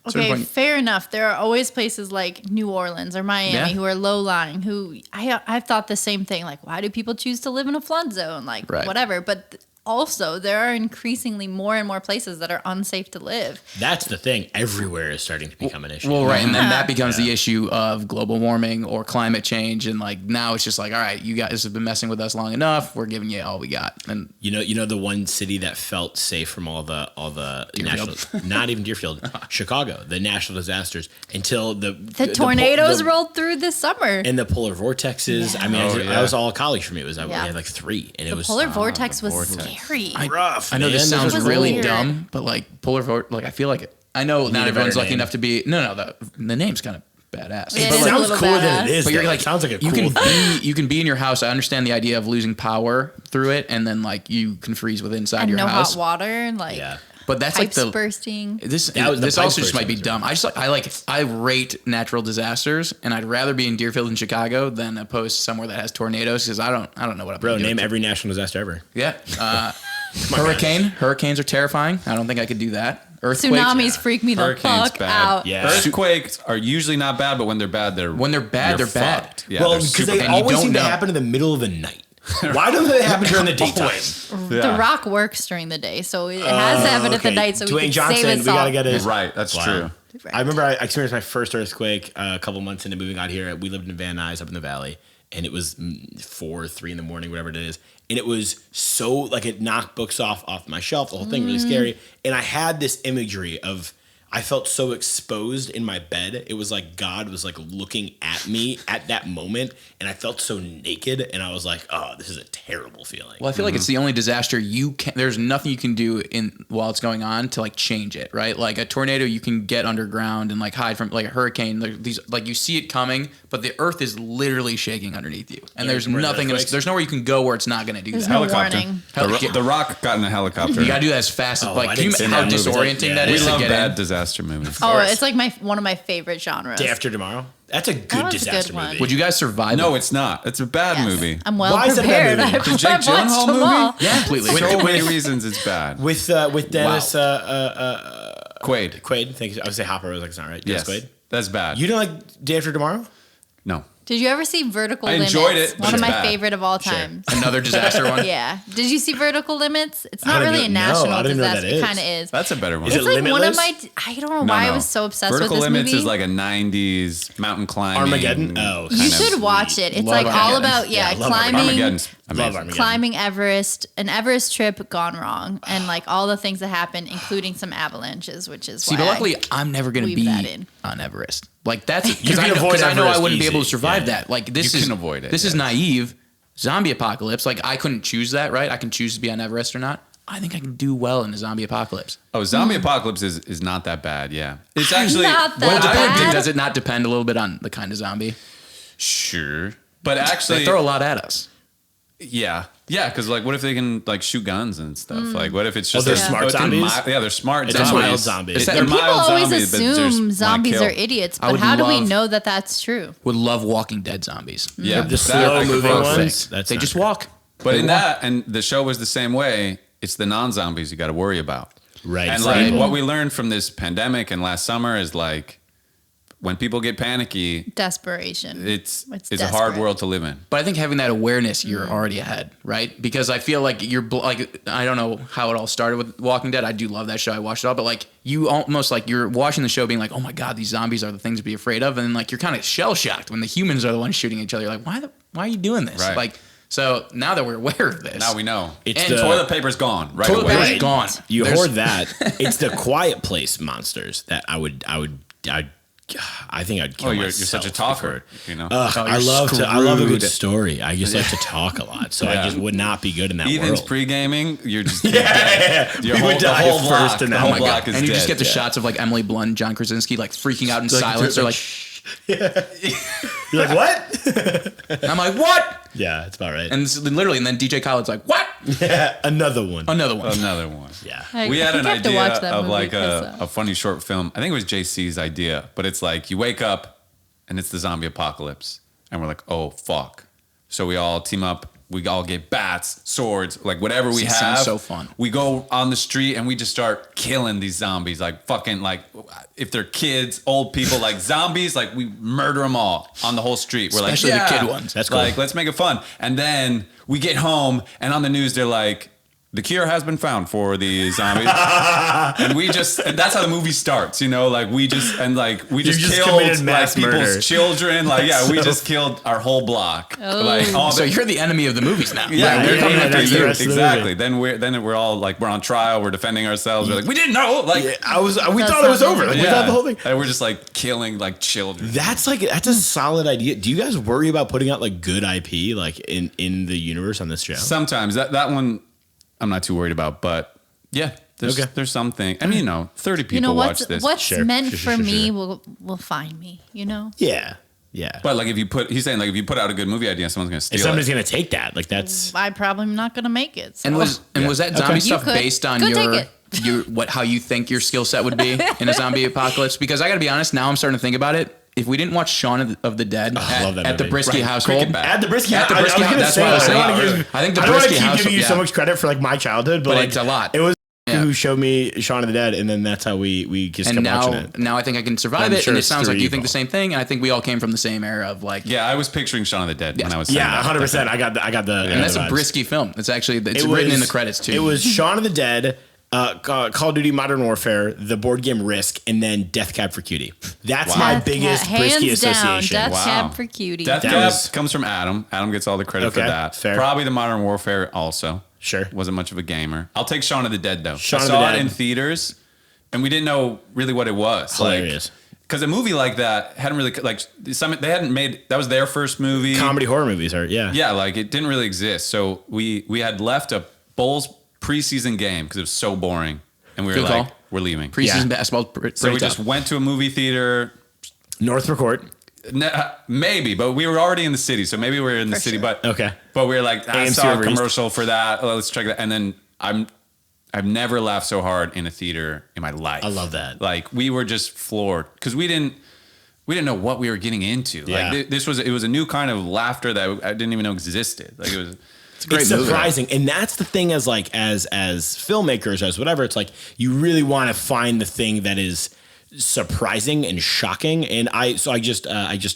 okay, fair enough. There are always places like New Orleans or Miami who are low-lying, who I've thought the same thing. Like, why do people choose to live in a flood zone? Like, whatever. But also, there are increasingly more and more places that are unsafe to live. That's the thing. Everywhere is starting to become an issue. Well, right. And then that becomes the issue of global warming or climate change. And like now it's just like, all right, you guys have been messing with us long enough. We're giving you all we got. And you know the one city that felt safe from all the national, not even Deerfield, Chicago, the national disasters until the tornadoes rolled through this summer. And the polar vortexes. Yeah. I mean, I was all college for me. We had like 3. And it was polar vortex was scary. Rough. I know this sounds really dumb, but like polar vortex, like I feel like it. I know not everyone's lucky enough to be. The name's kind of badass. It sounds cooler than it is. But you're like, sounds like a cool thing. You can be in your house. I understand the idea of losing power through it, and then like you can freeze within inside your house. No hot water, like. Yeah. But that's Pipes like the bursting. This That was the also pipe just might be bursting, dumb. I rate natural disasters, and I'd rather be in Deerfield and Chicago than opposed to somewhere that has tornadoes because I don't know what I'm Bro, gonna do. name every national disaster ever. Yeah. Hurricanes are terrifying. I don't think I could do that. Earthquakes. Tsunamis freak me the Hurricanes fuck bad. out. Yeah. Earthquakes are usually not bad, but when they're bad, they're bad. fucked. Yeah, Well, they're because super they bad. and you always don't seem to know. happen in the middle of the night. Why don't they happen during the daytime? Yeah. The Rock works during the day, so it has to happen at the night so we Dwayne can Johnson, save us we all. gotta get his. Right, that's true. Right. I remember I experienced my first earthquake a couple months into moving out here. We lived in Van Nuys up in the valley, and it was 3 in the morning, whatever it is. And it was so, like, it knocked books off my shelf, the whole thing, really scary. And I had this imagery of, I felt so exposed in my bed. It was like God was like looking at me at that moment, and I felt so naked, and I was like, oh, this is a terrible feeling. Well, I feel like it's the only disaster there's nothing you can do while it's going on to like change it, right? Like a tornado, you can get underground and like hide from, like a hurricane. Like you see it coming, but the earth is literally shaking underneath you, and there's where the nothing. earthquakes- There's nowhere you can go where it's not going to do There's that. no Helicopter. warning. The Rock got in a helicopter. You got to do that as fast as Oh, like. I Can you didn't see how that movie. disorienting Yeah. that We is to love get bad in? disaster movies. Oh, course. it's like one of my favorite genres. Day After Tomorrow? That's a good was a good disaster one. movie. Would you guys survive? No, it? it's not. It's a bad Yes. movie. I'm well Why is it a bad prepared. movie? I've The Jake watched Gyllenhaal them movie? all. Yeah, completely. So many reasons it's bad. With Dennis Quaid. Quaid, thank you. I would say Hopper, I was like, it's not right. Dennis Yes, Quaid. that's bad. You don't like Day After Tomorrow? No. Did you ever see Vertical I Limits? enjoyed it, but One of it's my bad. favorite of all times. Another disaster one. Yeah. Did you see Vertical Limits? It's I not don't really a even know. I national don't even know what disaster. that It is. kind of is. That's a better one. Is It's it like one of Limitless? my. I don't know why I was so obsessed Vertical with this Limits movie. is like a 90s mountain climbing. Armageddon? Oh, You kind of should watch it. It's Love like all Armageddon. about love climbing, Armageddon's Love amazing. Armageddon. climbing Everest, an Everest trip gone wrong, and like all the things that happen, including some avalanches, which is See, why but luckily, I'm never going to weave be that in. on Everest. Like that's You because can avoid I know I Everest wouldn't be able to easy. survive Yeah. that. Like this You is can avoid it, This is yes. naive. Zombie apocalypse. Like I couldn't choose that, right? I can choose to be on Everest or not. I think I can do well in a zombie apocalypse. Oh, zombie apocalypse is not that bad. Yeah, it's actually Not that Well, bad. does it not depend a little bit on the kind of zombie? sure, but They actually, throw a lot at us. yeah, because like, what if they can like shoot guns and stuff? Like, what if it's just they're they're smart zombies? Yeah, they're smart It's zombies. mild zombies. Is that- They're And People mild always zombies, but they just assume wanna zombies kill. are idiots, I but would how do we love- know that that's true? Would love Walking Dead zombies. Yeah, The that slow I could moving fuck with. ones. That's They not just good. walk. But They in walk. that, and the show was the same way. It's the non-zombies you got to worry about. Right. And Right. like what we learned from this pandemic and last summer is like when people get panicky, Desperation. it's a desperate. hard world to live in. But I think having that awareness, you're already ahead, right? Because I feel like like I don't know how it all started with Walking Dead. I do love that show. I watched it all, but like you almost like you're watching the show, being like, oh my god, these zombies are the things to be afraid of, and then like you're kind of shell shocked when the humans are the ones shooting each other. You're like, why are you doing this? Right. Like so now that we're aware of this, Now we know. It's And the- toilet paper's gone right Toilet away. paper's gone. You There's- hoard that. It's the Quiet Place monsters that I think I'd kill Oh, you're myself. such a talker, you know. I you're love a good screwed. story. I just like to talk a lot, so I Yeah. just would not be good in that Ethan's world. pre-gaming. You're just yeah. Your We whole, would die the whole first block, in the that. whole Oh my God. block is and you just dead. get the shots of like Emily Blunt and John Krasinski like freaking out in silence. They're like, You're like, what? and I'm like, what? Yeah, it's about right. And literally, and then DJ Khaled's like, what? yeah, another one. Another one. Another one. Yeah. We had I an think I have to idea watch that of movie like 'cause, a funny short film. I think it was JC's idea, but it's like you wake up and it's the zombie apocalypse, and we're like, oh fuck. So we all team up. We all get bats, swords, like whatever we Sounds have. so fun. We go on the street and we just start killing these zombies, like fucking like if they're kids, old people, like zombies, like we murder them all on the whole street. We're Especially the like, kid yeah. ones. That's cool. Like, let's make it fun. And then we get home and on the news they're like, the cure has been found for the zombies. and that's how the movie starts, you know, like we just just killed committed like mass people's murder. children. Like, yeah, we So- just killed our whole block. Oh. Like, all So the, you're the enemy of the movies now. yeah, Right, they're yeah, coming yeah, after that's the you. rest of the Exactly. movie. Then we're all like, we're on trial. We're defending ourselves. We're like, we didn't know. Like, Yeah, we That thought it was sounds over. Like, we thought the whole thing. And we're just like killing like children. That's a solid idea. Do you guys worry about putting out like good IP like in the universe on this show? Sometimes that one I'm not too worried about, but yeah, there's something. I mean, 30 people You know watch what's this. what's Sure, meant sure, for sure, me sure. will find me. You know. Yeah. Yeah. But like he's saying like if you put out a good movie idea, someone's gonna If steal somebody's it. gonna take that, like that's I probably am not gonna make it. So. And was that zombie You stuff could. based on Could your take it. how you think your skill set would be in a zombie apocalypse. Because I got to be honest, now I'm starting to think about it. If we didn't watch Shaun of the Dead at the Brisky household, at the Brisky household, that's what I was saying. I think the I don't want to Brisky keep household, giving you so much credit for like my childhood, but like, it's a lot. It was who showed me Shaun of the Dead, and then that's how we just kept watching it. Now I think I can survive it, and it sounds like you think the same thing, and I think we all came from the same era of like. Yeah, I was picturing Shaun of the Dead when I was saying 100%. I got the. And that's a Brisky film. It's actually written in the credits too. It was Shaun of the Dead, Call of Duty Modern Warfare, the board game Risk, and then Death Cab for Cutie. That's my biggest Brisky association. Death Cab for Cutie. Death Cab comes from Adam. Adam gets all the credit for that. Fair. Probably the Modern Warfare also. Sure. Wasn't much of a gamer. I'll take Shaun of the Dead though. Shaun I of saw the it Dead in theaters, and we didn't know really what it was. Hilarious. Because a movie like that hadn't really they hadn't made, that was their first movie. Comedy horror movies are Yeah, like it didn't really exist. So we had left a Bulls preseason game because it was so boring, and we were like, we're leaving. Preseason basketball. So we just went to a movie theater. Northbrook Court. Maybe, but we were already in the city, so maybe we were in the city. But but we were like, I saw a commercial for that. Oh, let's check that. And then I've never laughed so hard in a theater in my life. I love that. Like we were just floored because we didn't know what we were getting into. Yeah. Like it was a new kind of laughter that I didn't even know existed. Like it was. It's surprising, and that's the thing. As filmmakers, as whatever, it's like you really want to find the thing that is surprising and shocking. And I just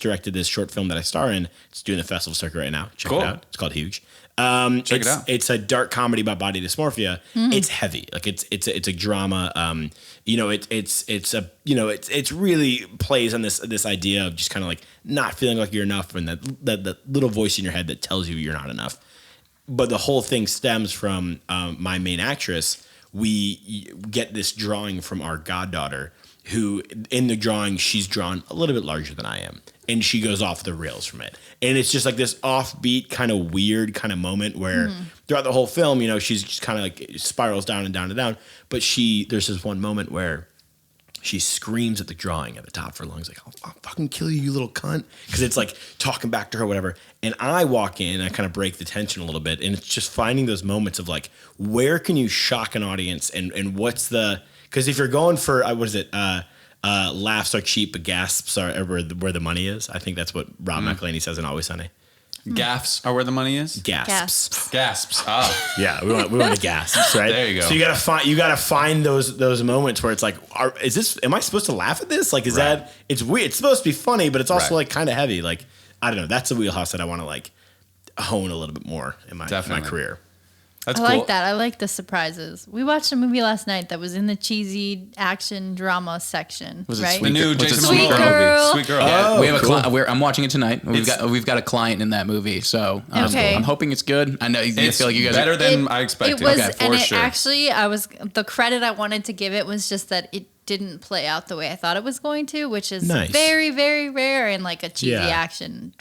directed this short film that I star in. It's doing the festival circuit right now. Check it out. It's called Huge. Check it out. It's a dark comedy about body dysmorphia. It's heavy. Like it's a drama. It's really plays on this idea of just kind of like not feeling like you're enough, and that little voice in your head that tells you you're not enough. But the whole thing stems from my main actress. We get this drawing from our goddaughter, who in the drawing, she's drawn a little bit larger than I am. And she goes off the rails from it. And it's just like this offbeat, kind of weird kind of moment where throughout the whole film, she's just kind of like spirals down and down and down. But there's this one moment where she screams at the drawing at the top of her lungs, like, I'll fucking kill you, you little cunt. Because it's like talking back to her, whatever. And I walk in, I kind of break the tension a little bit. And it's just finding those moments of like, where can you shock an audience? And what's the, because if you're going for, laughs are cheap, but gasps are where the money is. I think that's what Rob McElhenney says in Always Sunny. Gaffs are where the money is. Gasps. Oh, yeah, we want the gasps, right? There you go. So you gotta find those moments where it's like, am I supposed to laugh at this? Like, is that, it's weird. It's supposed to be funny, but it's also like kind of heavy. Like, I don't know. That's the wheelhouse that I want to like hone a little bit more in my career. That's I cool. like that. I like the surprises. We watched a movie last night that was in the cheesy action drama section. Was it right? The new Jason Sweet Momoa Girl. movie. Sweet Girl. Yeah, we have a I'm watching it tonight. We've got a client in that movie, so I'm hoping it's good. I know I feel like you guys better than I expected. It was, okay, and sure. actually, the credit I wanted to give it was just that it didn't play out the way I thought it was going to, which is very, very rare in like a cheesy action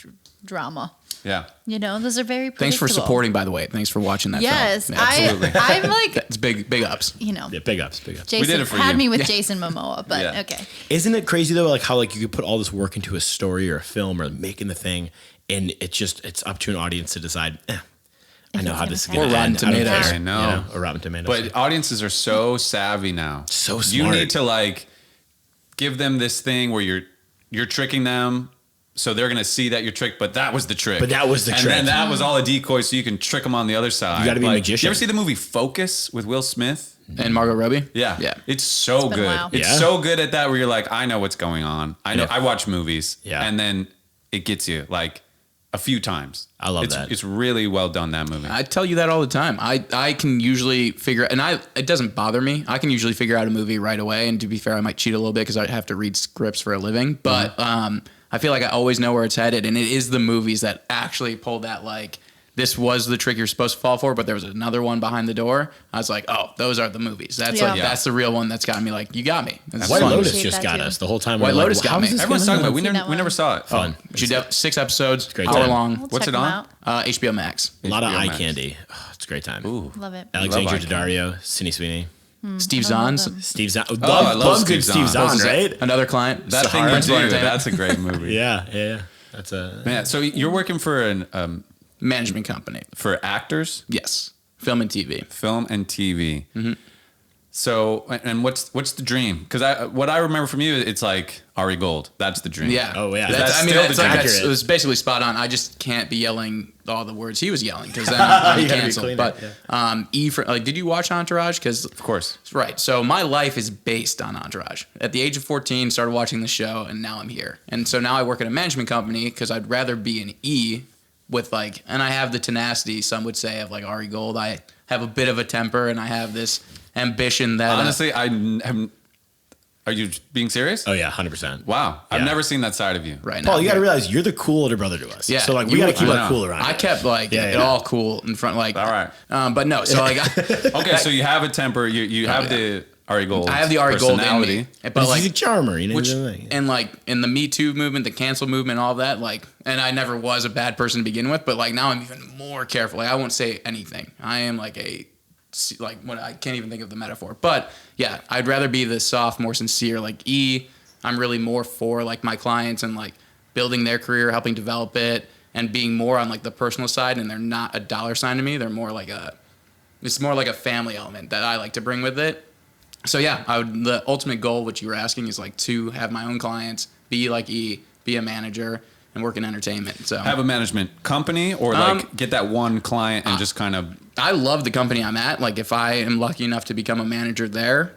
drama. Yeah. Those are very predictable. Thanks for supporting, by the way. Thanks for watching that film. Yes, Yeah, absolutely. I'm like... It's big ups. Yeah, big ups. Jason we did it for had you. me with Jason Momoa, but okay. Isn't it crazy though, like how like you could put all this work into a story or a film or making the thing, and it's up to an audience to decide, I know how this is going to end. Rotten Tomatoes. I know. Or Rotten Tomatoes. But audiences are so savvy now. So smart. You need to like give them this thing where you're tricking them. So they're going to see that you're tricked, but that was the trick. And then that was all a decoy, so you can trick them on the other side. You got to be a magician. You ever see the movie Focus with Will Smith? And Margot Robbie? Yeah. It's so been a good. while. It's so good at that where you're like, I know what's going on. I know. I watch movies. Yeah. And then it gets you like a few times. I love that. It's really well done, that movie. I tell you that all the time. I can usually figure, and it doesn't bother me. I can usually figure out a movie right away. And to be fair, I might cheat a little bit because I have to read scripts for a living. But I feel like I always know where it's headed. And it is the movies that actually pull that, like, this was the trick you're supposed to fall for, but there was another one behind the door. I was like, oh, those are the movies. That's the real one that's got me like, you got me. White Lotus just got us the whole time. White Lotus got me. Everyone's talking about it. We never saw it. Fun. 6 episodes, great hour time. long. What's it on? HBO Max. A lot of eye Max. candy. Oh, it's a great time. Ooh. Love it. Alexandra Daddario, Sidney Sweeney. Steve Zahn's. Steve Zahn. I love good Steve Zahn, right? Another client. That thing you do, that's a great movie. Yeah. That's a... Man, so you're working for an... management company. for actors? Yes. Film and TV. Film and TV. Mm-hmm. So, and what's the dream? Because what I remember from you, it's like Ari Gold. That's the dream. Yeah. Oh, yeah. It was basically spot on. I just can't be yelling all the words he was yelling because then I'm canceled. But did you watch Entourage? Because of course. Right. So my life is based on Entourage. At the age of 14, started watching the show, and now I'm here. And so now I work at a management company because I'd rather be an E with and I have the tenacity, some would say, of like Ari Gold. I have a bit of a temper, and I have this ambition that honestly I haven't. Are you being serious? Oh yeah, 100%. Wow, I've never seen that side of you. Right Paul, now, you got to realize you're the cool older brother to us. Yeah, so like we got to keep our cool around. I kept it all cool in front, like all right. But no, so like okay, so you have a temper. You have the Ari Gold. I have the Ari Gold in me, but he's a charmer, you know. And like in the Me Too movement, the cancel movement, all that, and I never was a bad person to begin with, but like now I'm even more careful. Like I won't say anything. I am like what I can't even think of the metaphor, but yeah, I'd rather be the soft, more sincere, like E. I'm really more for like my clients and like building their career, helping develop it, and being more on like the personal side. And they're not a dollar sign to me. They're more like it's more like a family element that I like to bring with it. So yeah, the ultimate goal, which you were asking, is like to have my own clients, be like E, be a manager, and work in entertainment. So have a management company or get that one client and just kind of. I love the company I'm at. Like if I am lucky enough to become a manager there,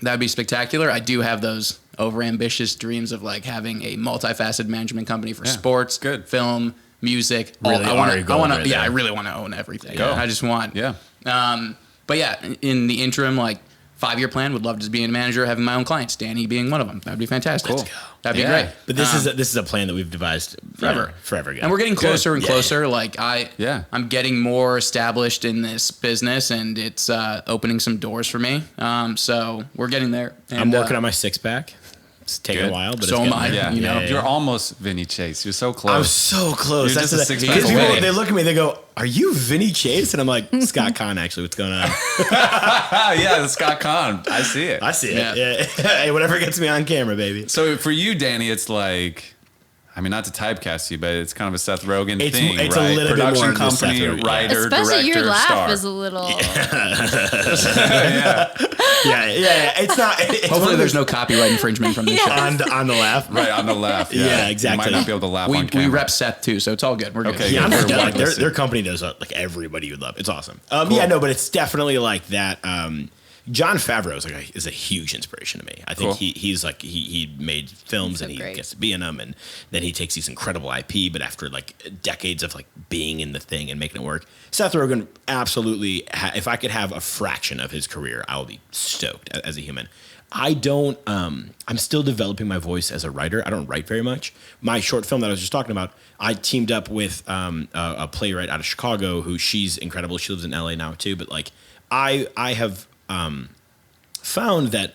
that'd be spectacular. I do have those overambitious dreams of like having a multifaceted management company for sports, film, music. Really, I really want to own everything. Go. I just want. Yeah. But yeah, in the interim, like 5-year plan, would love to be a manager, having my own clients. Danny being one of them. That'd be fantastic. Cool. That'd be great. But this is a plan that we've devised forever ago. And we're getting closer and closer. Like I'm getting more established in this business, and it's opening some doors for me. So we're getting there. And, I'm working on my 6-pack. It's taking a while, but so am I. Yeah. You know, You're almost Vinny Chase. You're so close. I'm so close. You're That's just a 6-pack because away. people, they look at me, they go, "Are you Vinny Chase?" And I'm like, "Scott Conn, actually. What's going on?" Yeah, Scott Conn. I see it. I see it. Yeah. Hey, whatever gets me on camera, baby. So for you, Danny, it's like, I mean, not to typecast you, but it's kind of a Seth Rogen thing, it's right? a little Production bit more company, Seth Rogen, writer, Especially director, your laugh star. is a little. Yeah. It's not. hopefully, there's no copyright infringement from this show. on the laugh. Right on the left. Yeah, exactly. You might not be able to laugh on We camera. rep Seth too, so it's all good. We're good. Okay, Yeah, I'm We're just like blacklisted. their company does like everybody you would love. It's awesome. Yeah, no, but it's definitely like that. John Favreau is a huge inspiration to me. I think he's like he made films and he gets to be in them, and then he takes these incredible IP. But after like decades of like being in the thing and making it work, Seth Rogen absolutely. If I could have a fraction of his career, I would be stoked as a human. I don't. I'm still developing my voice as a writer. I don't write very much. My short film that I was just talking about, I teamed up with a playwright out of Chicago who she's incredible. She lives in LA now too. But like I have found that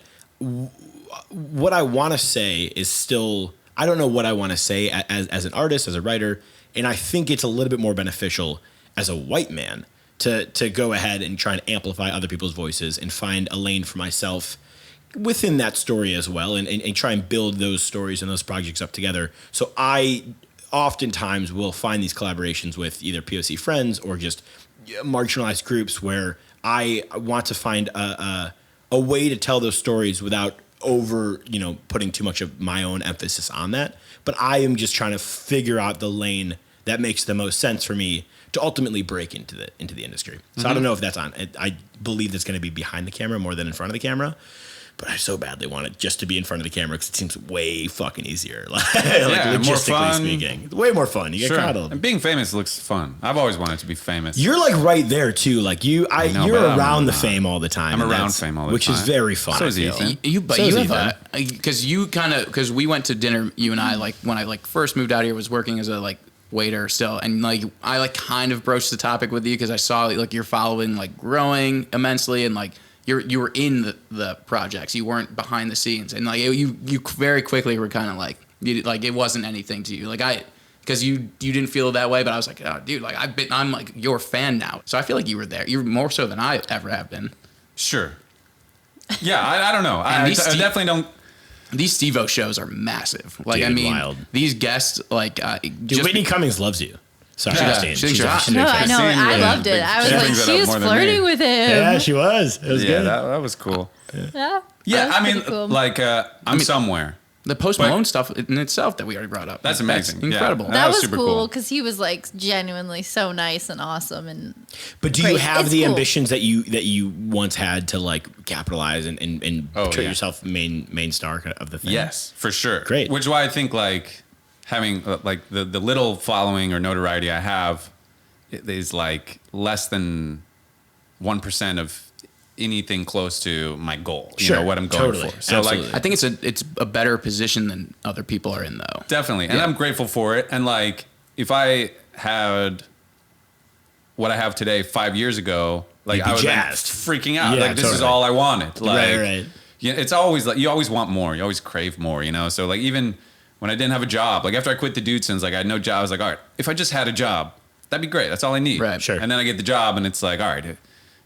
what I want to say is still. I don't know what I want to say as an artist, as a writer, and I think it's a little bit more beneficial as a white man to go ahead and try and amplify other people's voices and find a lane for myself within that story as well, and try and build those stories and those projects up together. So I oftentimes will find these collaborations with either POC friends or just marginalized groups where I want to find a way to tell those stories without putting too much of my own emphasis on that. But I am just trying to figure out the lane that makes the most sense for me to ultimately break into the industry. So I don't know if that's on. I believe that's going to be behind the camera more than in front of the camera. But I so badly want it just to be in front of the camera because it seems way fucking easier. Logistically more fun. speaking. It's way more fun. You get coddled. And being famous looks fun. I've always wanted to be famous. You're like right there too. Like you're around the fame all the time. I'm around fame all the time. Which is very fun. So is Ethan. Because we went to dinner, you and I, like when I like first moved out here, was working as a like waiter still, and like I like kind of broached the topic with you because I saw like your following like growing immensely, and like you were in the projects, you weren't behind the scenes, and like you very quickly were kind of like it wasn't anything to you, like because you didn't feel that way, but I was like, oh dude, like I'm like your fan now, so I feel like you were there, you're more so than I ever have been. Sure. Yeah, I don't know. I definitely don't. These Steve-O shows are massive. Like, Dude, I mean, wild. These guests, like, Dude, Whitney Cummings loves you. Sorry, Yeah. Christine. She thinks you're hot. No, I know. I've seen I you. loved it. Yeah. I was She like, brings that she up was more than flirting me. with him. Yeah, she was. It was Yeah, good. that was cool. Yeah. Yeah, That I was mean, pretty cool. like, I'm somewhere. The Post Malone stuff in itself that we already brought up. That's amazing. Yeah. Incredible. That that was was super cool cool. because he was like genuinely so nice and awesome and But do you great. have It's the cool. ambitions that you once had to like capitalize and turn yeah. yourself main star of the thing? Yes, for sure. Great. Which is why I think like having like the little following or notoriety I have is like less than 1% of anything close to my goal. You Sure, know what I'm going totally. for. So Absolutely. I think it's a better position than other people are in, though. definitely, and Yeah. I'm grateful for it. And like if I had what I have today 5 years ago, like You'd be I would have been jazzed. freaking out. Yeah, Like this is totally. all I wanted. Like, right. Yeah, it's always like you always want more. You always crave more. You know. So like even when I didn't have a job, like after I quit the Dudesons, like I had no job. I was like, all right, if I just had a job, that'd be great. That's all I need. Right. Sure. And then I get the job, and it's like, all right, if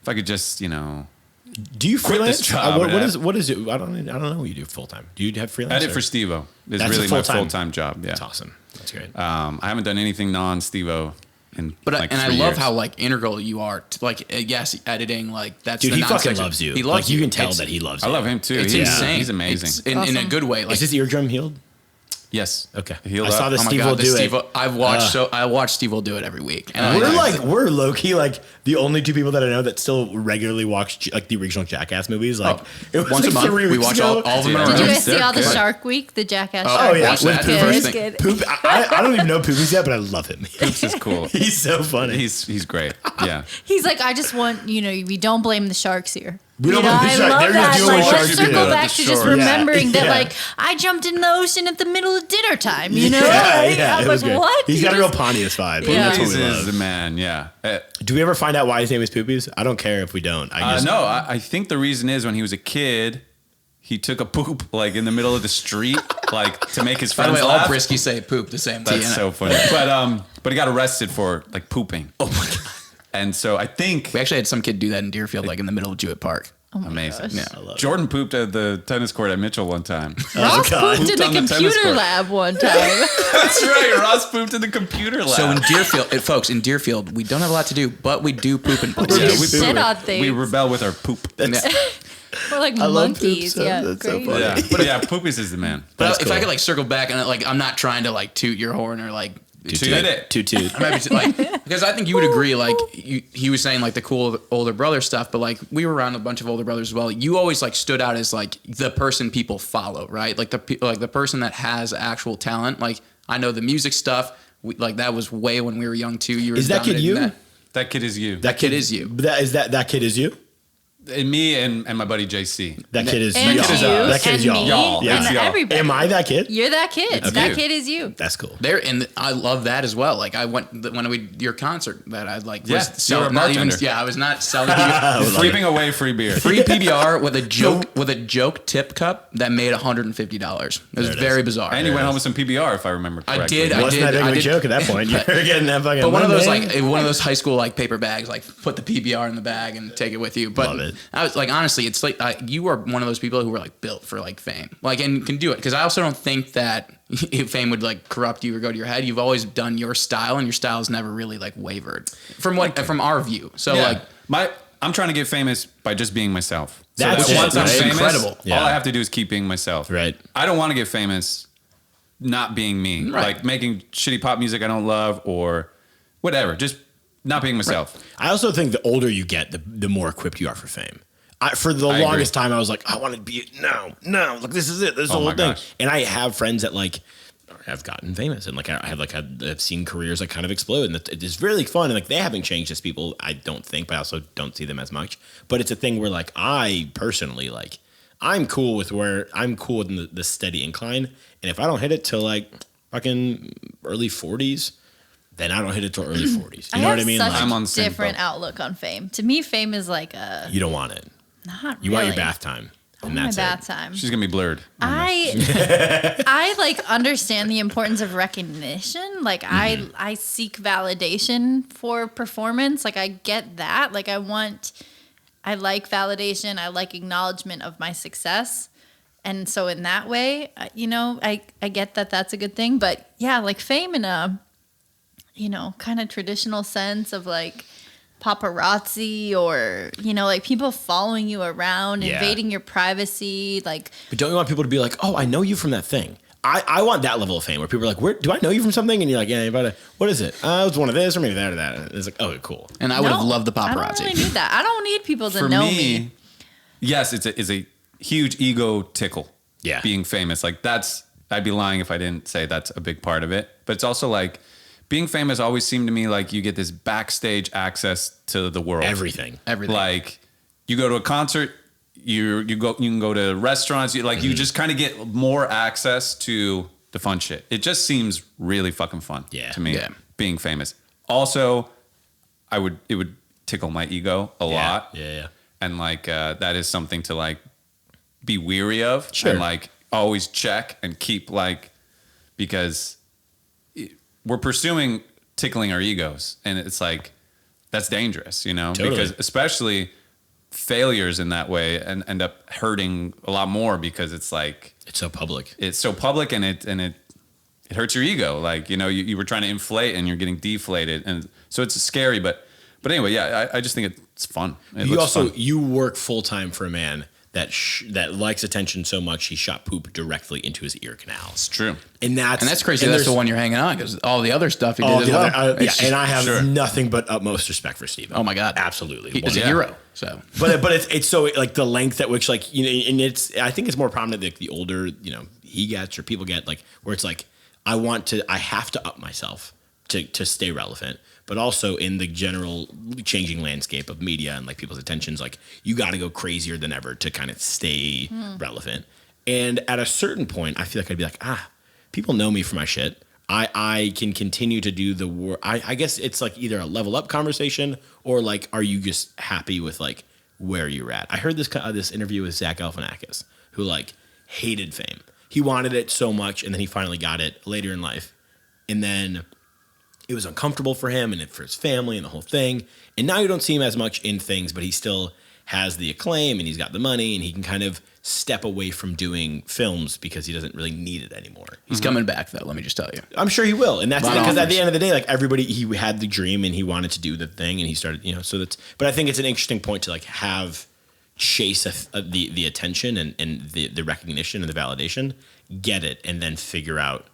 I could just, Do you Quit this freelance? job What and is it? I don't know what you do full time. Do you have freelance? I did or- for Steve-O. It's That's a really my full-time. full-time job. Yeah. That's awesome. That's great. I haven't done anything non-Steve-O in But like and I 3 love years. how like integral you are. To, like yes, editing like that's Dude, the he fucking non-section. loves you. He loves like, you. can tell It's- that he loves I you. love him too. It's He's, insane. He's amazing. It's in a Awesome. good way. Like Is his eardrum healed? Yes. Okay. Healed I saw up. this. oh my Steve god, will the do Steve. it. I watch Steve will do it every week. And We're low key like the only two people that I know that still regularly watch like the original Jackass movies. Like it was once like a month 3 we weeks watch ago. all of them in a Did row. Did you They're guys see all the good. Shark Week? The Jackass Oh, Shark yeah. Week? With Good, Poopers. it's good. Poop. I don't even know Poopies yet, but I love him. This is cool. He's so funny. He's great. Yeah. He's like, I just want, we don't blame the sharks here. We don't blame the I shark. love They're that. just doing Like, what let's sharks circle do. back At to the just shore. remembering that, Yeah. like, I jumped in the ocean at the middle of dinner time, you know? Yeah, Like, yeah, I'm it was like, good. what? He's You got a real just- Pontius vibe. Yeah. That's what Poopies we is love. the man. Yeah. Do we ever find out why his name is Poopies? I don't care if we don't. No, I think the reason is when he was a kid, he took a poop like in the middle of the street, like to make his By the friends way, all laugh. Brisky say poop the same way. That's so funny. But he got arrested for like pooping. Oh my god! And so I think We actually had some kid do that in Deerfield, like in the middle of Jewett Park. amazing. gosh. Yeah, Jordan pooped at the tennis court at Mitchell one time. Ross God. pooped in Pooped on the the tennis computer court. lab one time. That's right. Ross pooped in the computer lab. So in Deerfield, folks, in Deerfield, we don't have a lot to do, but we do poop and poop. Yeah, yeah, we we sit poop. on things. We rebel with our poop. We're like love monkeys. poop, so Yeah, that's so crazy. funny. Yeah, but yeah, Poopies is the man. But That's if I cool. could like circle back and like I'm not trying to like toot your horn or like Toot it. Toot. I might be like because I think you would agree like he was saying like the cool older brother stuff, but like we were around a bunch of older brothers as well. You always like stood out as like the person people follow, right? Like the person that has actual talent. Like I know the music stuff. Like that was way when we were young too. You were Is that kid dominating you? that. That kid is you. That kid is you. That kid is you. And me and my buddy JC. That kid is And y'all. kid is you, That kid and is y'all. me, Y'all. and It's y'all. everybody. Am I that kid? You're that kid. That's That you. kid is you. That's cool. There and I love that as well. Like I went when we your concert that I like Yeah, was you were selling. a Not even, bartender. yeah, I was not selling you Sleeping away free beer. free PBR with a joke tip cup that made $150. It was There it very is. bizarre. And you went home with some PBR, if I remember I correctly. did. Wasn't that I a did. joke at that point? You're getting that fucking. But one of those Monday? like one of those high school like paper bags, like put the PBR in the bag and take it with you. But Love it. I was like, honestly, it's like you are one of those people who are like built for like fame, like and can do it. Because I also don't think that fame would like corrupt you or go to your head. You've always done your style, and your style has never really like wavered from our view. So Yeah. like. I'm trying to get famous by just being myself. That's so it, once I'm right? famous, Incredible. Yeah. all I have to do is keep being myself. Right. I don't want to get famous not being me. Right. Like making shitty pop music I don't love or whatever. Just not being myself. I also think the older you get, the more equipped you are for fame. For the I longest agree. time, I was like, I want to be no, like this is it. This is the Oh whole my thing. gosh. And I have friends that like have gotten famous, and like I have like I've seen careers like kind of explode, and it's really fun. And like they haven't changed as people, I don't think, but I also don't see them as much. But it's a thing where like I personally like I'm cool with the steady incline, and if I don't hit it till like fucking early 40s. Then I don't hit it till early 40s. You know what I mean? Such Like, I'm a on the same different boat. outlook on fame. To me, fame is like a you don't want it. not. You really. want your bath time. I And want my that's bath it. time. She's going to be blurred. I like understand the importance of recognition. Like I seek validation for performance. Like I get that. Like I like validation. I like acknowledgement of my success. And so in that way, I get that that's a good thing. But yeah, like fame kind of traditional sense of like paparazzi or, like people following you around, invading your privacy. Like, but don't you want people to be like, oh, I know you from that thing? I want that level of fame where people are like, where do I know you from something? And you're like, yeah, what is it? It was one of this or maybe that or that. And it's like, oh, cool. And I would have loved the paparazzi. I don't really need that. I don't need people to know me. Yes, it's a huge ego tickle. Yeah. Being famous. Like I'd be lying if I didn't say that's a big part of it. But it's also like being famous always seemed to me like you get this backstage access to the world. Everything. Like you go to a concert, you can go to restaurants, you just kind of get more access to the fun shit. It just seems really fucking fun to me. Being famous. Also, it would tickle my ego a lot. Yeah. And like that is something to like be weary of. Sure. And like always check and keep like, because we're pursuing tickling our egos, and it's like that's dangerous, Totally. Because especially failures in that way and end up hurting a lot more because it's like it's so public. It's so public, and it hurts your ego. Like you were trying to inflate and you're getting deflated, and so it's scary. But anyway, I just think it's fun. You work full time for a man that likes attention so much he shot poop directly into his ear canal. It's true, and that's crazy. That's the one you're hanging on because all the other stuff he did as well. And I have nothing but utmost respect for Steve. Oh my god, absolutely, he's a hero. So, but it's so like the length at which and I think it's more prominent like the older he gets or people get like where it's like I have to up myself to stay relevant. But also in the general changing landscape of media and like people's attentions, like you got to go crazier than ever to kind of stay relevant. And at a certain point, I feel like I'd be like, people know me for my shit. I can continue to do the work. I guess it's like either a level up conversation or like, are you just happy with like where you're at? I heard this interview with Zach Galifianakis, who like hated fame. He wanted it so much, and then he finally got it later in life, and then it was uncomfortable for him and for his family and the whole thing. And now you don't see him as much in things, but he still has the acclaim and he's got the money and he can kind of step away from doing films because he doesn't really need it anymore. He's coming back though, let me just tell you. I'm sure he will. And that's because at the end of the day, like everybody, he had the dream and he wanted to do the thing and he started, but I think it's an interesting point to like chase the attention and the recognition and the validation, get it, and then figure out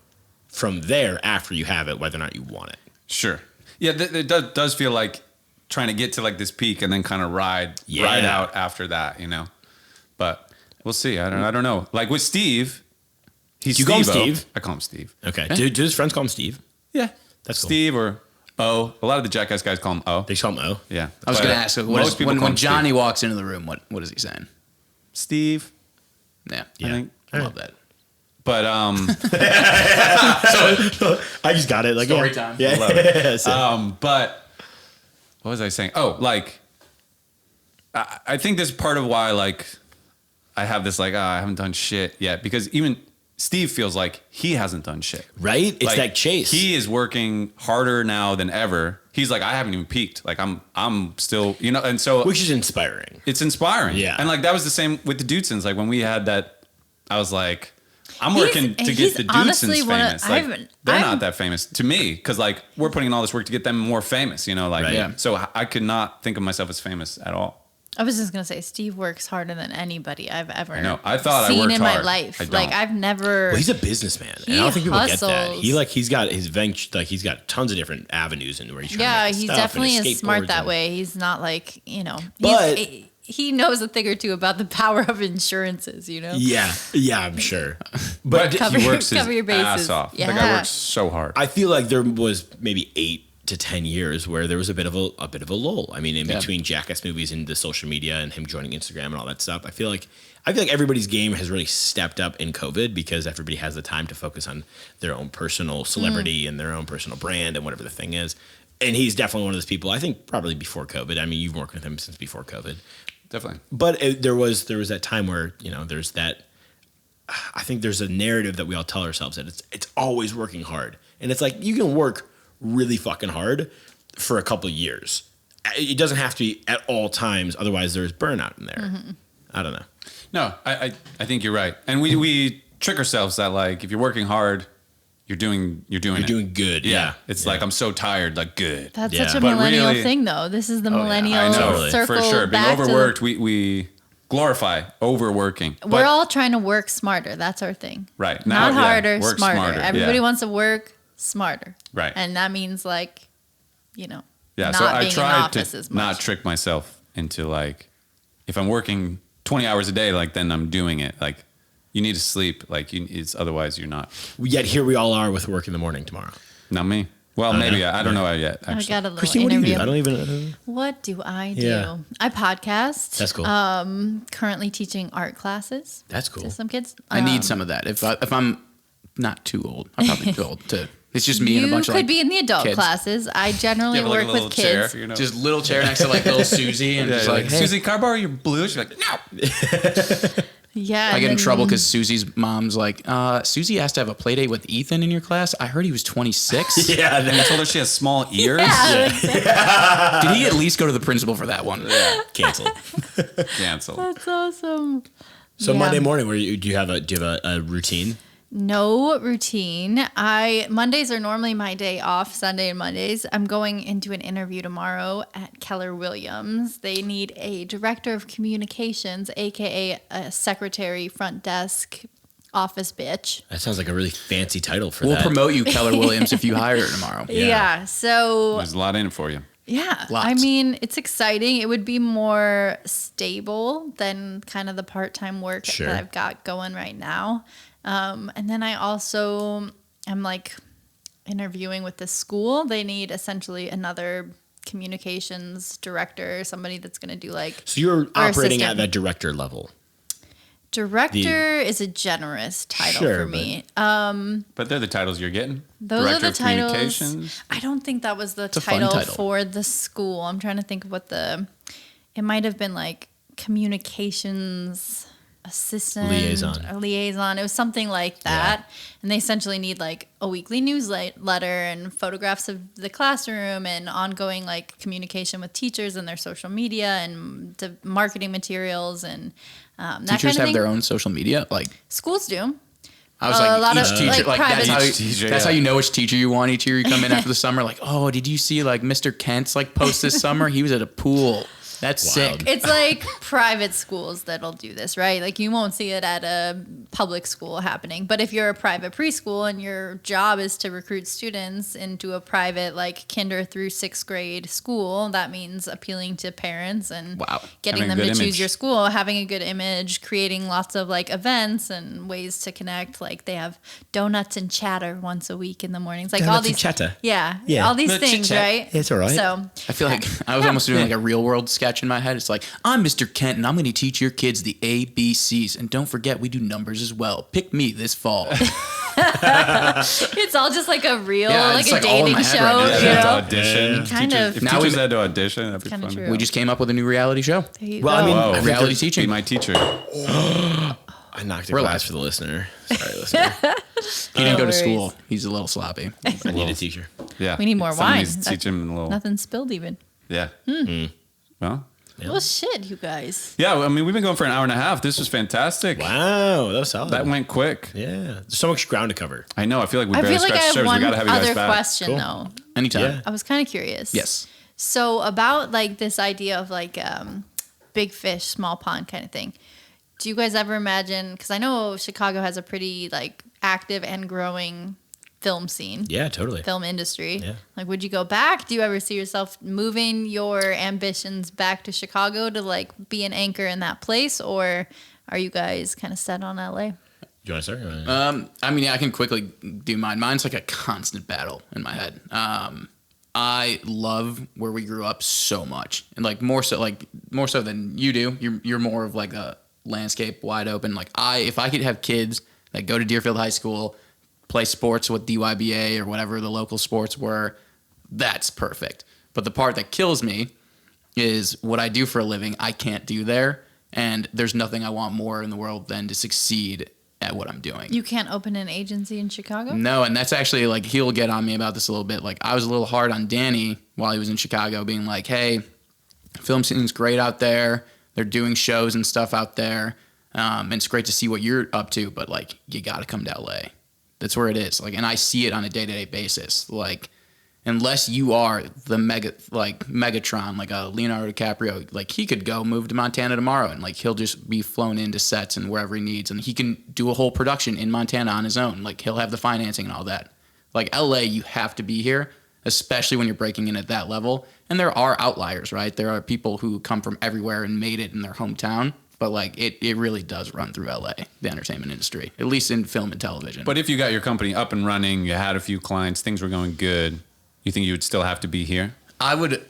from there after you have it, whether or not you want it. Sure. Yeah, it does feel like trying to get to like this peak and then kind of ride out after that, But we'll see. I don't know. Like with Steve, he's you call him Steve? I call him Steve. Okay. Yeah. Do his friends call him Steve? Yeah. That's cool. Steve or O. A lot of the Jackass guys call him O. They call him O? Yeah. I was going to ask, when Johnny walks into the room, what is he saying? What Yeah. I think. I love that. But so I just got it. Like story time. Yeah. Love it. But what was I saying? Oh, like I think this is part of why like I have this like I haven't done shit yet, because even Steve feels like he hasn't done shit. Right? It's like, that chase. He is working harder now than ever. He's like, I haven't even peaked. Like I'm still, and so which is inspiring. It's inspiring. Yeah. And like that was the same with the Dudesons. Like when we had that, I was like, I'm working to get the Dudesons famous. They're not that famous to me because like we're putting in all this work to get them more famous. So I could not think of myself as famous at all. I was just gonna say, Steve works harder than anybody I've ever I thought seen I worked in hard. my life. I don't. Like I've never. Well, he's a businessman, and I don't think people get that. He's got his venture, like he's got tons of different avenues in where he's trying to make he's stuff definitely and is smart that way. He's not like But he knows a thing or two about the power of insurances. Yeah, I'm sure. But he works cover your his bases. ass off. Yeah. The guy works so hard. I feel like there was maybe 8 to 10 years where there was a bit of a lull. I mean, in between Jackass movies and the social media and him joining Instagram and all that stuff, I feel like everybody's game has really stepped up in COVID because everybody has the time to focus on their own personal celebrity and their own personal brand and whatever the thing is. And he's definitely one of those people. I think probably before COVID. I mean, you've worked with him since before COVID, definitely. But there was that time where there's that. I think there's a narrative that we all tell ourselves that it's always working hard, and it's like you can work really fucking hard for a couple of years. It doesn't have to be at all times. Otherwise, there's burnout in there. Mm-hmm. I don't know. No, I think you're right. And we trick ourselves that like if you're working hard, you're doing good. Yeah. It's like, I'm so tired, like good. That's such a millennial thing, though. This is the millennial circle. For sure. Being back overworked, we glorify overworking. We're all trying to work smarter. That's our thing. Right. Not harder, work smarter. Everybody wants to work smarter. Right. And that means like, not so I being in tried office to as much. not trick myself into like, if I'm working 20 hours a day, like then I'm doing it. Like you need to sleep. Like it's otherwise you're not. Yet here we all are with work in the morning tomorrow. Not me. Well, maybe I don't know yet. Actually. I got a little Christine, interview. what do you do? I don't even. What do I do? Yeah. I podcast. That's cool. Currently teaching art classes. That's cool. To some kids. I need some of that. If I'm not too old, I'm probably too old to. It's just me and a bunch You of could be in the adult kids. classes. I generally You have, work like, a with little kids. chair, Just little chair next to like little Susie and just like, hey. Susie, can I borrow your blue? She's like, no. Yeah. I get in trouble because Susie's mom's like, Susie asked to have a play date with Ethan in your class. I heard he was 26. Yeah, then I told her she has small ears. Yeah. Did he at least go to the principal for that one? Yeah. Canceled. Canceled. That's awesome. So Yeah. Monday morning, do you have a routine? No routine. Mondays are normally my day off, Sunday and Mondays. I'm going into an interview tomorrow at Keller Williams. They need a director of communications, aka a secretary, front desk, office bitch. That sounds like a really fancy title for We'll that. promote you, Keller Williams, if you hire her tomorrow. Yeah. So There's a lot in it for you. yeah, Lots. I mean, it's exciting. It would be more stable than kind of the part-time work Sure. that I've got going right now. And then I also am like interviewing with the school. They need essentially another communications director, somebody that's going to do like. So you're our operating assistant. at that director level. Director is a generous title Sure, for me. But they're the titles you're getting. Those Director are the of titles. Communications. I don't think that was the a fun title title. for the school. I'm trying to think of what it might have been like communications assistant Liaison. It was something like that. And they essentially need like a weekly newsletter and photographs of the classroom and ongoing like communication with teachers and their social media and the marketing materials and that Teachers kind of have thing. their own social media. Like Schools do. I was A like, lot each of, teacher, like, like that's private- how Each teacher, that's yeah. how you know which teacher you want. Each year you come in after the summer, like, oh, did you see like Mr. Kent's like post this summer? He was at a pool. That's Wild. sick. It's like private schools that'll do this, right? Like you won't see it at a public school happening. But if you're a private preschool and your job is to recruit students into a private like kinder through 6th grade school, that means appealing to parents and getting Having a them to good choose image. your school, having a good image, creating lots of like events and ways to connect. Like they have donuts and chatter once a week in the mornings. Like all Donuts these and chatter. Yeah. Yeah. All these The things, chit-chat. right? It's all right. So I feel like I was almost doing like a real world sketch in my head. It's like, I'm Mr. Kent and I'm going to teach your kids the ABCs. And don't forget, we do numbers as well. Pick me this fall. it's all just like a real, like it's a like all in dating my head show, right now. Yeah, you they have to know? audition. Kind Teachers- of. If Now teachers we- had to audition, that'd be Kinda fun. true. We just came up with a new reality show. There you Well, go. I mean, Whoa. Reality Be teaching. my teacher. I knocked it We're glass live. for the listener. Sorry, listener. He didn't go to worries. school. He's a little sloppy. I need a teacher. Yeah. We need more Somebody wine. needs to teach him a little. Nothing spilled even. Yeah. Well. Yeah. Well, shit, you guys. Yeah. I mean, we've been going for an hour and a half. This was fantastic. Wow, that was solid. That went quick. Yeah, there's so much ground to cover. I know. I feel like we I barely feel like I scratched the have surface. We one gotta have you guys other back. question, Cool. though. Anytime. Yeah. I was kind of curious. Yes. So about like this idea of like big fish, small pond kind of thing. Do you guys ever imagine? Because I know Chicago has a pretty like active and growing film scene. Yeah, totally. Film industry. Yeah. Like, would you go back? Do you ever see yourself moving your ambitions back to Chicago to like be an anchor in that place, or are you guys kind of set on LA? Do you want to start? I mean, yeah, I can quickly do mine. Mine's like a constant battle in my head. I love where we grew up so much, and like more so than you do. You're more of like a landscape, wide open. Like if I could have kids that go to Deerfield High School, play sports with DYBA or whatever the local sports were, that's perfect. But the part that kills me is what I do for a living. I can't do there, and there's nothing I want more in the world than to succeed at what I'm doing. You can't open an agency in Chicago? No, and that's actually like he'll get on me about this a little bit. Like I was a little hard on Danny while he was in Chicago, being like, "Hey, film scene's great out there. They're doing shows and stuff out there, and it's great to see what you're up to. But like, you got to come to LA That's where it is. Like, and I see it on a day-to-day basis. Like, unless you are the Megatron, like a Leonardo DiCaprio, like he could go move to Montana tomorrow and like he'll just be flown into sets and wherever he needs, and he can do a whole production in Montana on his own. Like he'll have the financing and all that. Like LA, you have to be here, especially when you're breaking in at that level. And there are outliers, right? There are people who come from everywhere and made it in their hometown. But like it really does run through LA, the entertainment industry, at least in film and television. But if you got your company up and running, you had a few clients, things were going good, you think you would still have to be here? I would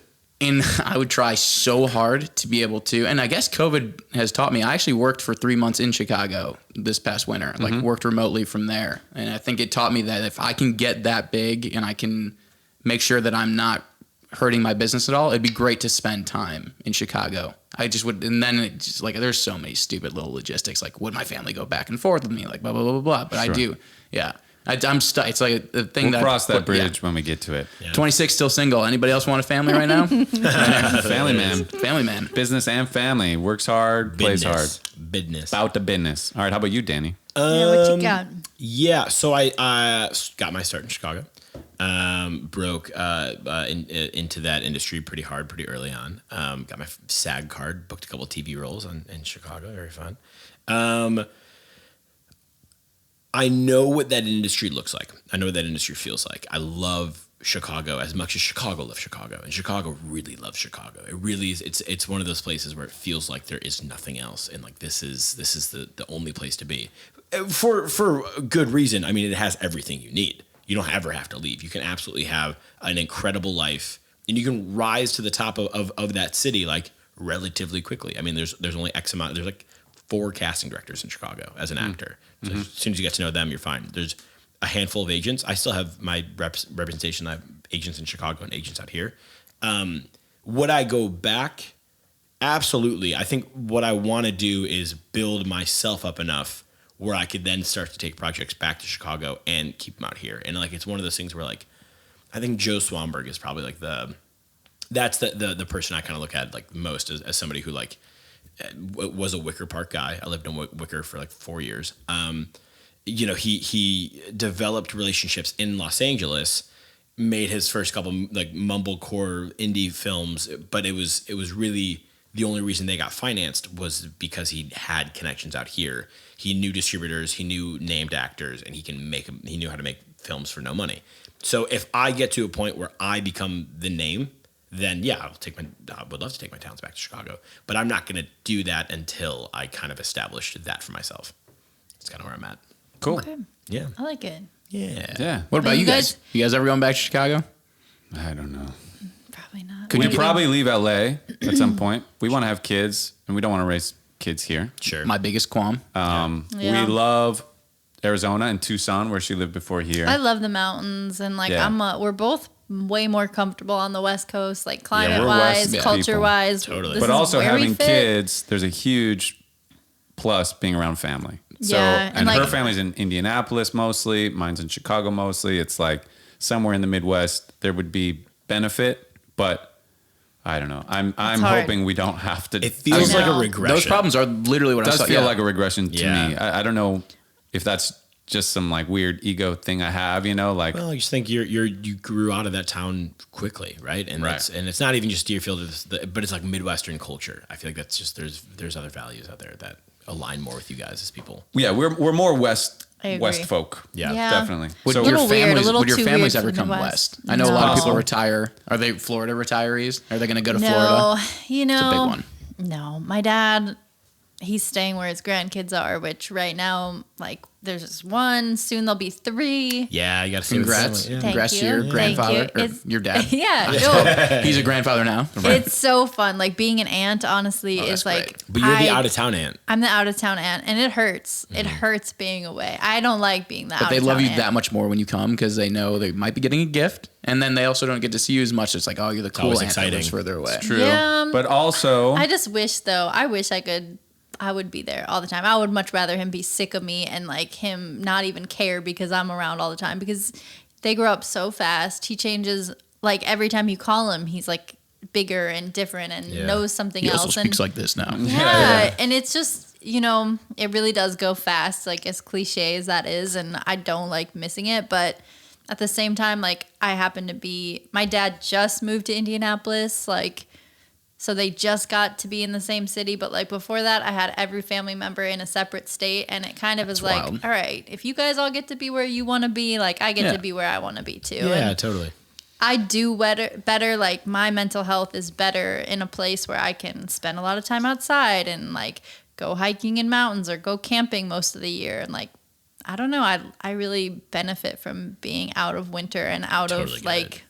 try so hard to be able to, and I guess COVID has taught me. I actually worked for 3 months in Chicago this past winter, like worked remotely from there. And I think it taught me that if I can get that big and I can make sure that I'm not hurting my business at all, it'd be great to spend time in Chicago. I just would, and then it just like there's so many stupid little logistics. Like, would my family go back and forth with me? Like, blah blah blah blah blah. But sure. I do, yeah. I'm stuck. It's like a thing we'll cross that bridge when we get to it. Yeah. 26, still single. Anybody else want a family right now? Family man. Family man. Business and family. Works hard, plays hard. Business. About the business. All right, how about you, Danny? Yeah, what you got? Yeah, so I got my start in Chicago. Broke into that industry pretty hard, pretty early on. Got my SAG card, booked a couple TV roles in Chicago. Very fun. I know what that industry looks like. I know what that industry feels like. I love Chicago as much as Chicago loves Chicago, and Chicago really loves Chicago. It really is. It's one of those places where it feels like there is nothing else, and like this is the only place to be, for good reason. I mean, it has everything you need. You don't ever have to leave. You can absolutely have an incredible life, and you can rise to the top of that city like relatively quickly. I mean, there's only X amount. There's like 4 casting directors in Chicago as an actor. So as soon as you get to know them, you're fine. There's a handful of agents. I still have my representation. I have agents in Chicago and agents out here. Would I go back? Absolutely. I think what I want to do is build myself up enough where I could then start to take projects back to Chicago and keep them out here. And like, it's one of those things where like, I think Joe Swanberg is probably like that's the person I kind of look at like most as somebody who like was a Wicker Park guy. I lived in Wicker for like 4 years. You know, he developed relationships in Los Angeles, made his first couple like mumblecore indie films, but it was really the only reason they got financed was because he had connections out here. He knew distributors, he knew named actors, and he knew how to make films for no money. So if I get to a point where I become the name, then yeah, I would love to take my talents back to Chicago, but I'm not going to do that until I kind of established that for myself. That's kind of where I'm at. Cool. Okay. Yeah. I like it. Yeah. What about you guys? You guys ever going back to Chicago? I don't know. Probably not. Could you probably leave LA at some point? We want to have kids, and we don't want to raise kids here. Sure. My biggest qualm. We love Arizona and Tucson, where she lived before here. I love the mountains, and like we're both way more comfortable on the West Coast, like climate-wise, culture-wise. Totally. But also having kids, there's a huge plus being around family. So, and her family's in Indianapolis mostly. Mine's in Chicago mostly. It's like somewhere in the Midwest there would be benefit, but I don't know. I'm hoping we don't have to. It feels like a regression. Those problems are literally what I saw. It does feel like a regression to me. I don't know if that's just some like weird ego thing I have, you know, like. Well, I just think you grew out of that town quickly, right? And it's not even just Deerfield, but it's like Midwestern culture. I feel like that's just there's other values out there that align more with you guys as people. Yeah, we're more West folk. Yeah. Definitely. Would your families ever come west? I know a lot of people retire. Are they Florida retirees? Are they going to go to Florida? No, you know, it's a big one. No, my dad, he's staying where his grandkids are, which right now, like, there's just one. Soon there'll be 3. Yeah, you got to see. Congrats. Yeah. Congrats to your grandfather. Or your dad. Yeah. No. He's a grandfather now. It's so fun. Like, being an aunt, honestly, is like. Great. But you're the out-of-town aunt. I'm the out-of-town aunt, and it hurts. It hurts being away. I don't like being the out-of-town aunt. But they love you that much more when you come because they know they might be getting a gift. And then they also don't get to see you as much. It's like, oh, you're the cool aunt that lives further away. It's true. Yeah, but also. I just wish, though, I would be there all the time. I would much rather him be sick of me and like him not even care because I'm around all the time, because they grow up so fast. He changes, like every time you call him, he's like bigger and different and knows something else. He also speaks like this now. Yeah. And it's just, it really does go fast, like as cliche as that is, and I don't like missing it, but at the same time, like my dad just moved to Indianapolis, like, so they just got to be in the same city, but like before that, I had every family member in a separate state, and it kind of is like, all right, if you guys all get to be where you want to be, like I get to be where I want to be too. Yeah, and totally. I do better, like my mental health is better in a place where I can spend a lot of time outside and like go hiking in mountains or go camping most of the year, and like I don't know. I really benefit from being out of winter and out of like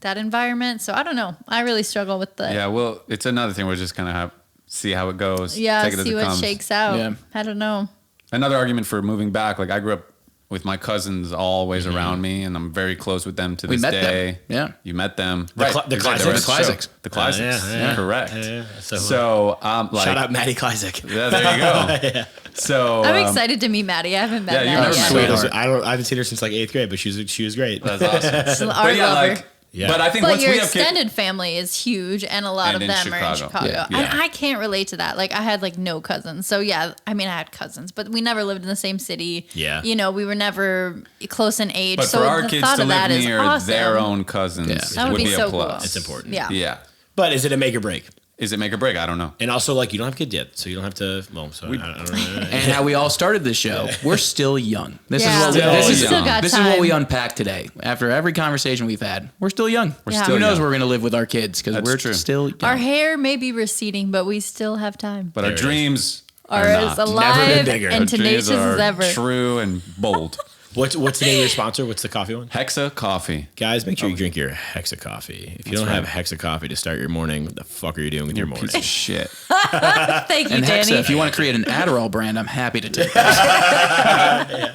that environment. So I don't know. I really struggle with the. Yeah, well, it's another thing. We're just kind of see how it goes. Yeah, take it see as it what comes. shakes out. Yeah. I don't know. Another argument for moving back. Like I grew up with my cousins always around me, and I'm very close with them to this day. Them. Yeah, you met them. The Classics. The Classics. Yeah. Correct. Yeah. So, like, shout out Maddie Kleisik. Yeah, there you go. Yeah. So I'm excited to meet Maddie. I haven't met yeah, Maddie you've yet. never met her. I haven't seen her since like 8th grade, but she was great. That's awesome. She's an But art yeah, lover. like, but I think But once your we have kids, extended family is huge, and a lot And of in them are in Chicago. Chicago. Yeah. And I can't relate to that. Like, I had, like, no cousins. So, yeah, I mean, I had cousins, but we never lived in the same city. Yeah. We were never close in age. but so for our the kids thought to of that live is near awesome. their own cousins That would be a so plus. cool. It's important. Yeah. Yeah. But is it a make or break? Is it make or break? I don't know. And also, like, you don't have kids yet, so you don't have to. Well, so I don't know. and how we all started this show. We're still young. This Yeah. is what We still got this is what time. we unpack today. After every conversation we've had, we're still young. Yeah. Who knows young. where we're going to live with our kids because That's we're true. still young. Our hair may be receding, but we still have time. But our There it dreams Are are as not. alive bigger. and Our tenacious dreams as are ever. true and bold. What's the name of your sponsor? What's the coffee one? Hexa Coffee. Guys, make sure you drink your Hexa coffee. If you don't have Hexa coffee to start your morning, what the fuck are you doing with your morning? Piece of shit. Thank you, and Danny. Hexa, if you want to create an Adderall brand, I'm happy to take that.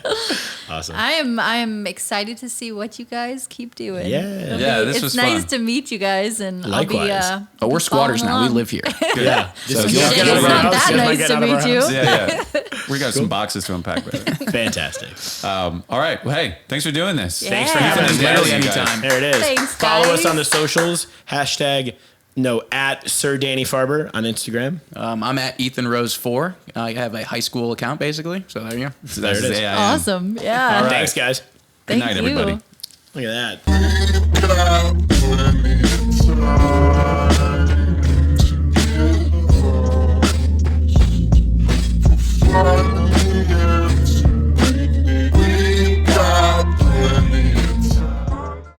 Awesome. I am excited to see what you guys keep doing. Yeah. Yeah, this it's was nice fun. to meet you guys, and Likewise. I'll be. But we're squatters now. We live here. Yeah. So This you is- don't It's get over not our that house. nice to meet you. Yeah. We got some boxes to unpack. Later. Fantastic. All right. Well, hey, thanks for doing this. Yeah. Thanks for having us. Literally Thanks, guys. anytime. There it is. Thanks, Follow us guys. on the socials. @ Sir Danny Farber on Instagram. I'm at Ethan Rose 4. I have a high school account basically. So there you go. So There that's it is. AIM. Awesome. Yeah. All right. Thanks, guys. Good Thank night, you. everybody. Look at that.